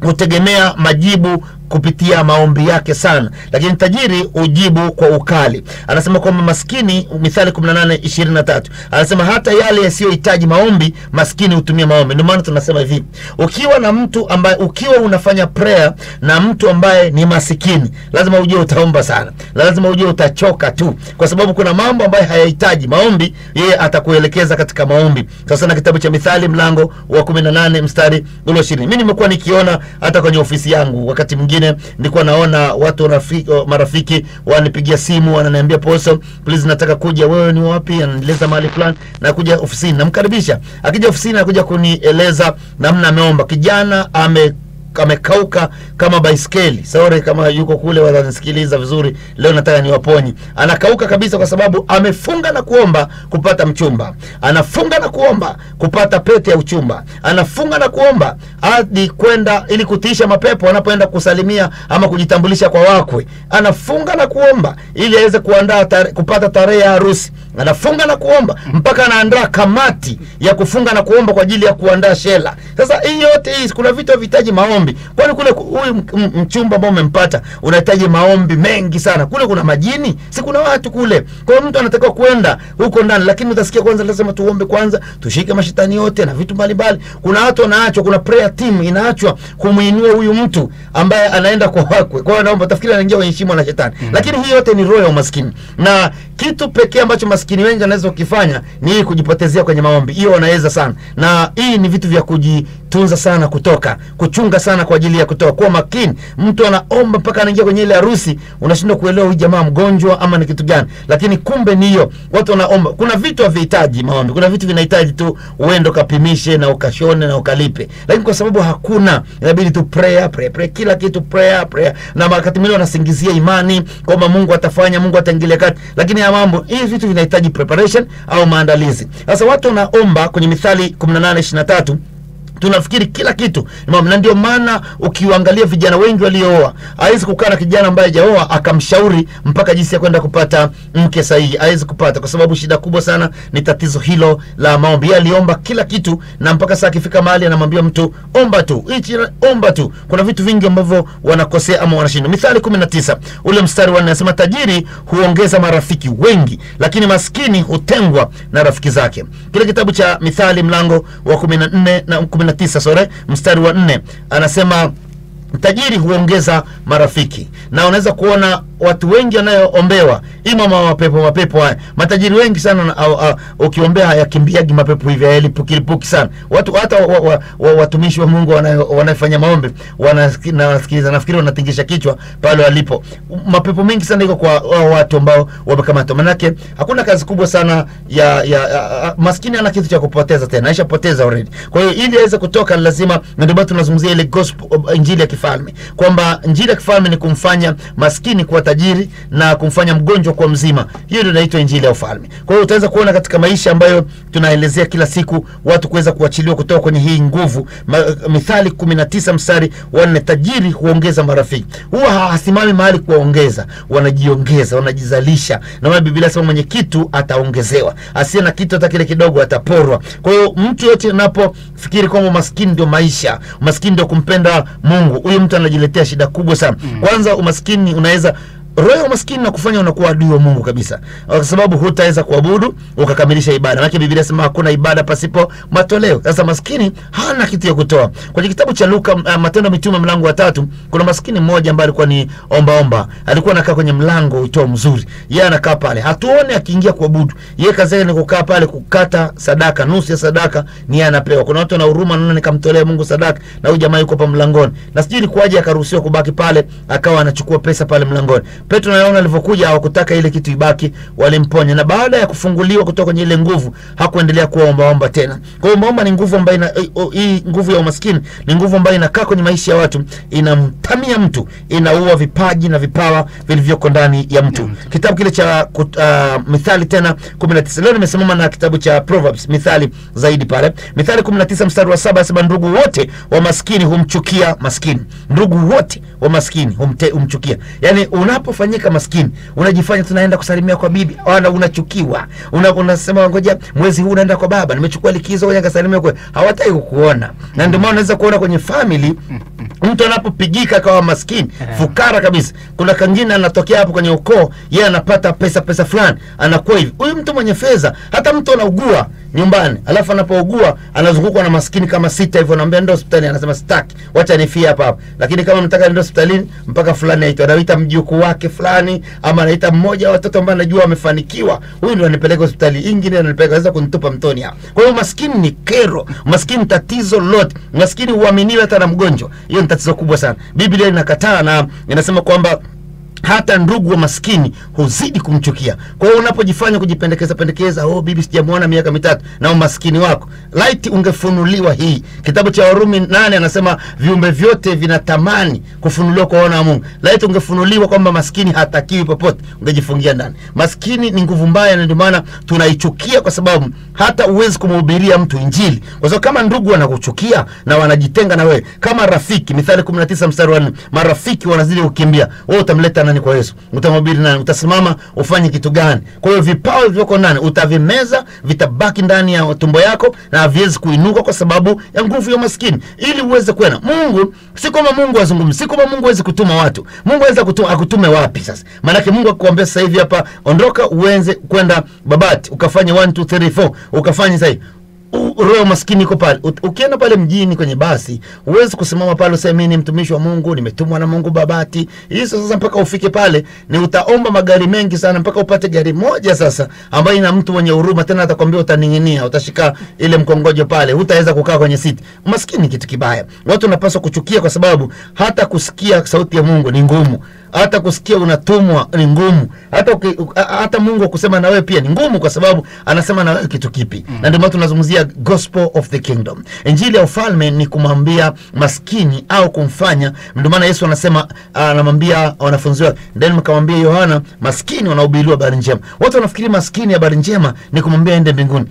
hutegemea majibu kupitia maombi yake sana, lakini tajiri ujibu kwa ukali. Anasema kwamba maskini, Mithali 18:23 anasema hata yale yasiyohitaji maombi maskini hutumia maombi. Ndio maana tunasema hivi, ukiwa na mtu ambaye ukiwa unafanya prayer na mtu ambaye ni masikini, lazima ujue utaomba sana, lazima ujue utachoka tu, kwa sababu kuna mambo ambayo hayahitaji maombi, yeye atakuelekeza katika maombi. Sasa na kitabu cha Mithali mlango wa 18 mstari wa 20. Mimi nimekuwa nikiona hata kwenye ofisi yangu, wakati mwingine nilikuwa naona watu marafiki wanipigia simu, wananiambia Poso, please nataka kuja, wewe ni wapi? Ananieleza mahali fulani, na kuja ofisini, namkaribisha. Akija ofisini anakuja kunieleza namna ameomba. Kijana amekauka kama baiskeli. Sorry kama yuko kule wanasikiliza vizuri, leo nataka niwaponye. Anakauka kabisa kwa sababu amefunga na kuomba kupata mchumba, anafunga na kuomba kupata pete ya uchumba, anafunga na kuomba hadi kwenda ili kutiisha mapepo wanapoenda kusalimia ama kujitambulisha kwa wakwe, anafunga na kuomba ili aweze kuandaa kupata tarehe ya harusi, anafunga na kuomba mpaka anaandaa kamati ya kufunga na kuomba kwa ajili ya kuandaa shela. Sasa hii yote hii kuna vitu vinahitaji maombi. Kwani kule huyu mchumba ambao umempata unahitaji maombi mengi sana. Kule kuna majini, si kuna watu kule. Kwa hiyo mtu anatakiwa kwenda huko ndani, lakini utasikia kwanza lazima tuombe kwanza, tushike mashetani yote na vitu mbalimbali. Kuna watu wanaachwa, kuna prayer team inaachwa kumuinua huyu mtu ambaye anaenda kwa wakwe. Kwa hiyo naomba tafikiri anaingia kwenye shimo la shetani. Lakini hii yote ni roho ya umaskini. Na kitu pekee ambacho maskini wengi wanaweza kukifanya ni kujipotezea kwenye maombi. Hiyo wanaweza sana. Na hii ni vitu vya kujitunza sana, kuchunga sana kwa ajili ya kutoa. Kwa makini, mtu anaomba mpaka anaingia kwenye ile harusi, unashindwa kuelewa huyu jamaa mgonjwa ama ni kitu gani. Lakini kumbe ni hiyo. Watu wanaomba. Kuna vitu havihitaji maombi. Kuna vitu vinahitaji tu uende kapimishe na ukashone na ukalipe. Lakini kwa sababu hakuna, inabidi tu prayer, kila kitu prayer. Na wakati mwingine wanasingizia imani kwamba Mungu atafanya, Mungu ataingilia kati. Lakini ya mambo, hivi vitu vinahitaji preparation au maandalizi. Sasa watu wanaomba kwenye Mithali 18:23 tunafikiri kila kitu. Na ndio maana ukiangalia vijana wengi waliooa, hawezi kukaa na kijana ambaye hajaoa akamshauri mpaka jinsi ya kwenda kupata mke sahihi, hawezi kupata, kwa sababu shida kubwa sana ni tatizo hilo la maombi. Yeye aliomba kila kitu na mpaka sasa akifika mahali anamwambia mtu omba tu, omba tu. Kuna vitu vingi ambavyo wanakosea ama wanashindwa. Mithali 19 ule mstari wa 4 anasema tajiri huongeza marafiki wengi, lakini maskini hutengwa na rafiki zake. Kile kitabu cha Mithali mlango wa 14 na 19 mstari wa 4 anasema tajiri huongeza marafiki. Na unaweza kuona watu wengi wanayoombewa ima mapepo haya. Matajiri wengi sana ukiombea hayakimbiagi mapepo hivi, hayalipuki sana. Watu hata watumishi wa Mungu wanafanya maombi wanasikiliza, nafikiri wanatingisha kichwa pale walipo. Mapepo mengi sana iko kwa watu ambao wamekamatwa. Manake hakuna kazi kubwa sana ya maskini ana kitu cha kupoteza tena, aishapoteza already. Kwa hiyo ili aweze kutoka lazima, na ndio tunazungumzia ile gospel, injili ya kifalme, kwamba injili ya kifalme ni kumfanya maskini kuwa tajiri na kumfanya mgonjwa kuwa mzima. Hiyo ndio inaitwa injili ya ufalme. Kwa hiyo utaweza kuona katika maisha ambayo tunaelezea kila siku watu kuweza kuachiliwa kutoka kwenye hii nguvu. Mithali 19 mstari wa 4 tajiri huongeza marafiki. Huwa hasimami mahali kuongeza, wanajiongeza, wanajizalisha. Na maana Biblia inasema mwenye kitu ataongezewa, asiye na kitu hata kile kidogo ataporwa. Kwa hiyo mtu yote anapofikiri kwamba maskini ndio maisha, maskini ndio kumpenda Mungu, huyu mtu anajiletea shida kubwa sana. Kwanza umaskini unaweza, roho ya umaskini na kufanya unakuwa adui wa Mungu kabisa, kwa sababu hutaweza kuabudu ukakamilisha ibada. Maana Biblia inasema hakuna ibada pasipo matoleo. Sasa maskini hana kitu ya kutoa. Kwenye kitabu cha Luka, Matendo ya Mitume mlango wa 3, kuna maskini mmoja ambaye alikuwa ni omba. Alikuwa anakaa kwenye mlango uitao mzuri. Yeye anakaa pale, hatuone akiingia kuabudu. Yeye kazi yake ni kukaa pale kukata sadaka, nusu ya sadaka ni yeye anapewa. Kuna watu wana huruma, naona nikamtolea Mungu sadaka, na huyu jamaa yuko hapa mlangoni. Na sijui ilikuwaje akaruhusiwa kubaki pale, akawa anachukua pesa pale mlangoni. Petro na Yohana alivyokuja hawakutaka ile kitu ibaki, walimponya. Na baada ya kufunguliwa kutoka kwenye ile nguvu, hakuendelea kuomba tena. Kwa hiyo maomba ni nguvu ambayo hii nguvu ya umaskini ni nguvu ambayo inakaa kwenye maisha ya watu, inamtamia mtu, inaua vipaji na vipawa vilivyoko ndani ya mtu. Kitabu kile cha Mithali tena 19. Leo nimesimama na kitabu cha Proverbs, Mithali zaidi pale. Mithali 19 mstari wa 7 asema ndugu wote wa maskini humchukia maskini. Ndugu wote wa maskini humchukia. Yaani unapofanyika maskini, unajifanya tunaenda kusalimia kwa bibi, unachukiwa. Unasema ngoja mwezi huu unaenda kwa baba, nimechukua likizo ngoja ngasalimia kwa. Hawataki kukuona. Na ndio maana unaweza kuona kwenye family mtu anapopigika kwa maskini, fukara kabisa. Kuna kingine anatokea hapo kwenye ukoo, yeye anapata pesa fulani, anakuwa hivi. Huyu mtu mwenye fedha, hata mtu anaugua nyumbani, alafu anapougua anazungukwa na maskini kama 6 hivyo, anamwambia ndio hospitali, anasema sitaki, wacha nifie hapa. Lakini kama mtaka ndio hospitalini, mpaka fulani aitwa, anaita mjukuu wake fulani, ama anaita mmoja wa watoto ambao anajua wamefanikiwa, huyu ndio anipeleka hospitali, ingine anipeleka aweza kunitupa mtoni hapa. Kwa hiyo maskini ni kero, maskini tatizo lote. Maskini huaminiwa hata na mgonjwa. Hiyo ni tatizo kubwa sana. Biblia inakataa na inasema kwamba hata ndugu wa maskini huzidi kumchukia. Kwa hiyo unapojifanya kujipendekeza, bibi sijamuona miaka 3 na umaskini wako, light ungefunuliwa hii. Kitabu cha Warumi 8 anasema viumbe vyote vinatamani kufunuliwa kwa wana wa Mungu. Light ungefunuliwa kwamba maskini hatakiwi popote, ungejifungia ndani. Maskini ni nguvu mbaya, na ndio maana tunaichukia, kwa sababu hata uwezi kumhubiria mtu injili. Kwa sababu kama ndugu wanakuchukia na wanajitenga na wewe, kama rafiki, Mithali 19 mstari wa 4, marafiki wanazidi kukimbia, wewe utamleta nani kwa Yesu? Utamhubiri nani? Utasimama ufanye kitu gani? Kwa hiyo vipawa viko ndani, utavimeza, vitabaki ndani ya tumbo yako na haviwezi kuinuka kwa sababu ya nguvu ya maskini. Ili uweze kwenda Mungu, si kama Mungu azungumzi, si kama Mungu hawezi kutuma watu. Mungu aweza kutuma, akutume wapi sasa? Maana Mungu akuambia sasa hivi hapa, ondoka uanze kwenda Babati, ukafanye 1 2 3 4, ukafanye sasa hivi. Roho maskini iko pale. Ukienda pale mjini kwenye basi, uwezi kusimama pale useme mimi ni mtumishi wa Mungu, nimetumwa na Mungu Babati. Hizo sasa mpaka ufike pale ni utaomba magari mengi sana mpaka upate gari moja sasa ambayo ina mtu mwenye huruma, tena atakwambia utaning'inia, utashika ile mkongojo pale, hutaweza kukaa kwenye siti. Maskini kitu kibaya. Watu wanapaswa kuchukia kwa sababu hata kusikia sauti ya Mungu ni ngumu. Hata kusikia unatumwa ni ngumu. Hata Mungu akusema na wewe pia ni ngumu, kwa sababu anasema na wewe kitu kipi. Na ndio maana tunazungumzia gospel of the kingdom. Injili ya ufalme ni kumwambia maskini au kumfanya. Ndio maana Yesu anasema, anamwambia wanafunzi wake, ndeni mkamwambia Yohana maskini wanahubiriwa habari njema. Watu wanafikiri maskini habari njema ni kumwambia aende mbinguni.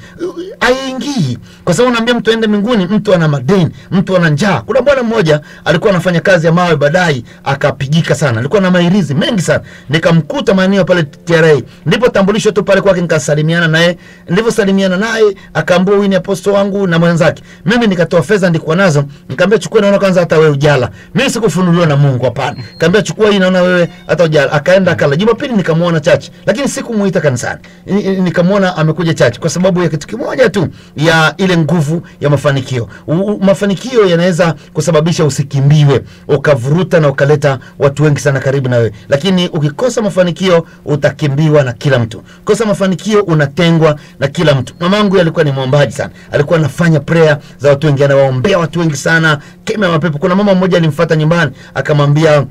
Haingii. Kwa sababu unaambia mtu aende mbinguni, mtu ana madeni, mtu ana njaa. Kuna bwana mmoja alikuwa anafanya kazi ya mawe, baadaye akapigika sana. Alikuwa na mairizi mengi sana. Nikamkuta maeneo pale TRA. Ndipo tambulisho tu pale kwake, nikasalimiana naye. Niliposalimiana naye akaambia huyu ni apostle wangu na mwenzake. Mimi nikatoa fedha ndikuwa nazo. Nikamwambia chukua, naona kwanza hata wewe ujala. Mimi sikufunuliwa na Mungu, hapana. Nikamwambia chukua hii, naona wewe hata ujala. Akaenda akala. Jumapili nikamuona church, lakini sikumuita kanisani. Nikamuona amekuja church kwa sababu ya kitu kimoja tu, ya ile nguvu ya mafanikio. Mafanikio yanaweza kusababisha usikimbiwe, ukavuruta na ukaleta watu wengi sana karibu na wewe. Lakini ukikosa mafanikio utakimbiwa na kila mtu. Kosa mafanikio unatengwa na kila mtu. Mamangu alikuwa ni mwombaji sana. Alikuwa anafanya prayer za watu wengi, anawaombea watu wengi sana, kema mapepo. Kuna mama mmoja alimfuata nyumbani, akamwambia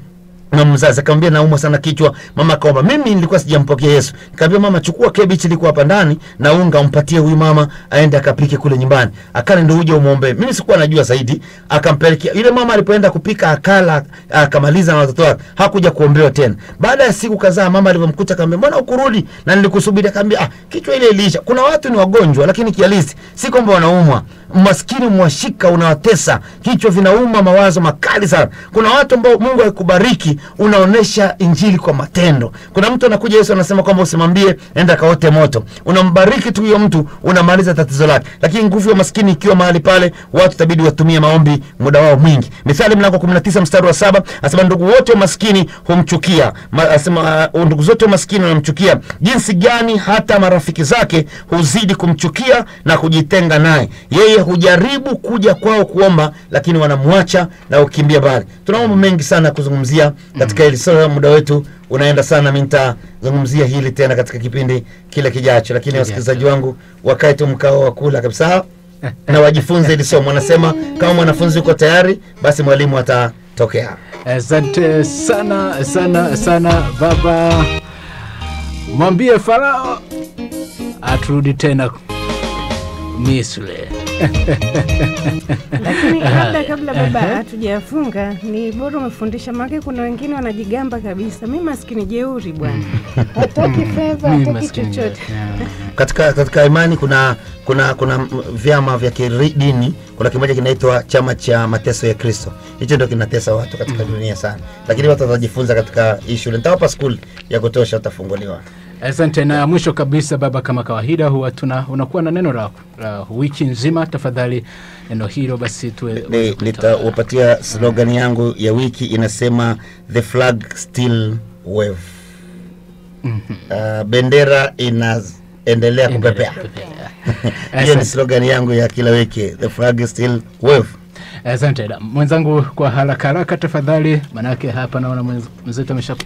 mama mzazi, akamwambia naumwa sana kichwa. Mama akaomba. Mimi nilikuwa sijampokea Yesu. Nikamwambia mama, chukua cabbage liko hapa ndani na unga, umpatie huyu mama aende akapike kule nyumbani. Akala ndio uje umuombe. Mimi sikuwa najua zaidi. Akampelekea. Yule mama alipoenda kupika akala, akamaliza na watoto wake. Hakuja kuombewa tena. Baada ya siku kadhaa mama alipomkuta akamwambia, "Mbona ukurudi? Na nilikusubiri." Akamwambia, kichwa ile iliisha." Kuna watu ni wagonjwa lakini kihalisi si kwamba wanaumwa. Maskini mwashika unawatesa, kichwa vinauma, mawazo makali sana. Kuna watu ambao Mungu akubariki, unaonesha injili kwa matendo. Kuna mtu anakuja, Yesu anasema kwamba usimwambie enda kaote moto. Unambariki tu huyo mtu, unamaliza tatizo lake. Lakini nguvu ya maskini ikiwa mahali pale, watu tabidi watumie maombi muda wao mwingi. Mithali mlango 19 mstari wa 7 asema ndugu wote wa maskini humchukia. Asema ndugu zote wa maskini wanamchukia. Jinsi gani hata marafiki zake huzidi kumchukia na kujitenga naye. Yeye hujaribu kuja kwao kuomba, lakini wanamwacha na ukimbia bali. Tunaomba mengi sana kuzungumzia katika hili. Sasa muda wetu unaenda sana. Mimi nitazungumzia hili tena katika kipindi kile kijacho, lakini wasikilizaji wangu wakae tu mkao wa kula kabisa na wajifunze hili somo. Wanasema kama mwanafunzi uko tayari, basi mwalimu tokea. Asante sana sana sana baba. Mwambie Farao aturudi tena Misri. Lakini kabla baba hatujafunga, ni bora umefundisha, maana kuna wengine wanajigamba kabisa, mimi maskini jeuri bwana. Hataki fedha, hataki chochote. Katika imani kuna vyama vya kidini, kuna kimoja kinaitwa chama cha mateso ya Kristo. Hicho ndio kinatesa watu katika dunia sana. Lakini watu watajifunza katika hii shule. Nitawapa school ya kutosha, watafunguliwa. Asante. Na mwisho kabisa baba, kama kawaida huwa unakuwa na neno la wiki nzima. Tafadhali neno hilo basi nitawapatia slogan yangu ya wiki, inasema the flag still wave. Bendera inaendelea kupepea. Hiyo ni slogan yangu ya kila wiki, the flag still wave. Asante. Mwenzangu kwa haraka tafadhali, manake hapa naona mwenzetu amesha.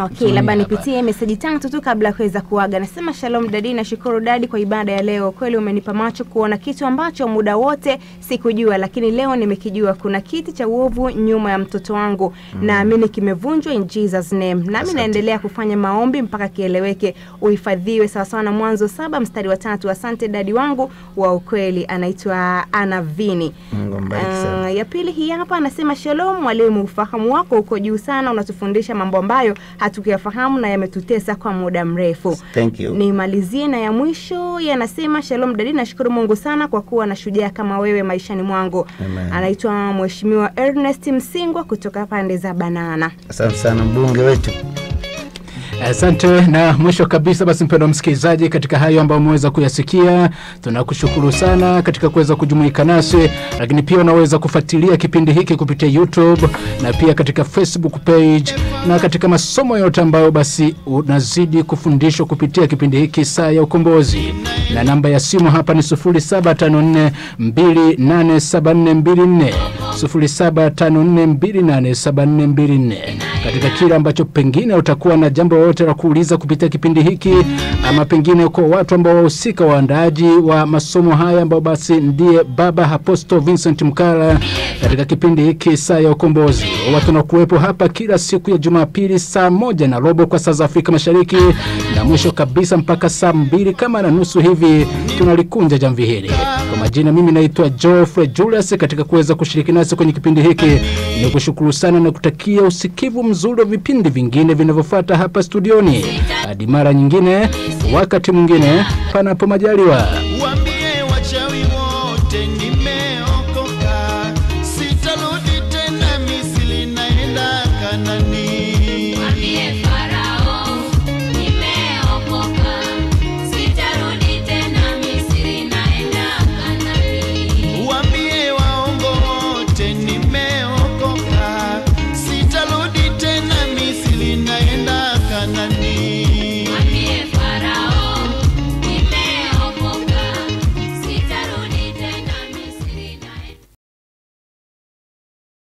Okay, labda nipitie message tatu tu kabla ya kuweza kuaga. Nasema shalom dadi, na shukuru dadi kwa ibada ya leo. Kweli umenipa macho kuona kitu ambacho muda wote sikujua, lakini leo nimekijua. Kuna kiti cha uovu nyuma ya mtoto wangu, naamini kimevunjwa in Jesus name. Nami naendelea kufanya maombi mpaka kieleweke, uhifadhiwe sawa sawa na Mwanzo 7 mstari wa 3. Asante dadi wangu wa ukweli. Anaitwa Anavini. Ya pili hii hapa, anasema shalom mwalimu, ufahamu wako uko juu sana, unatufundisha mambo ambayo hatukuyafahamu na yametutesa kwa muda mrefu. Thank you. Nimalizie na ya mwisho, yanasema shalom dadi, nashukuru Mungu sana kwa kuwa na shujaa kama wewe maishani mwangu. Anaitwa Mheshimiwa Ernest Msingwa kutoka pande za Banana. Asante sana mbunge wetu. Asante. Na mwisho kabisa basi, mpendwa msikilizaji, katika hayo ambayo umeweza kuyasikia, tunakushukuru sana katika kuweza kujumuika nasi, lakini pia unaweza kufuatilia kipindi hiki kupitia YouTube na pia katika Facebook page, na katika masomo yote ambayo basi unazidi kufundishwa kupitia kipindi hiki Saa ya Ukombozi. Na namba ya simu hapa ni 0754287424, 0754287424. Katika kile ambacho pengine utakuwa na jambo lolote la kuuliza kupitia kipindi hiki, ama pengine kwa watu ambao wahusika waandaaji wa masomo haya ambao basi ndiye baba Apostle Vincent Mkala katika kipindi hiki Saa ya Ukombozi, watu tunakuwepo hapa kila siku ya Jumapili saa 1:15 kwa saa za Afrika Mashariki, na mwisho kabisa mpaka saa 2:30 hivi tunalikunja jamvi hili. Kwa majina mimi naitwa Geoffrey Julius, katika kuweza kushiriki nasi kwenye kipindi hiki nikushukuru sana na kutakia usikivu mzuri wa vipindi vingine vinavyofuata hapa studioni. Hadi mara nyingine, wakati mwingine, panapo majaliwa.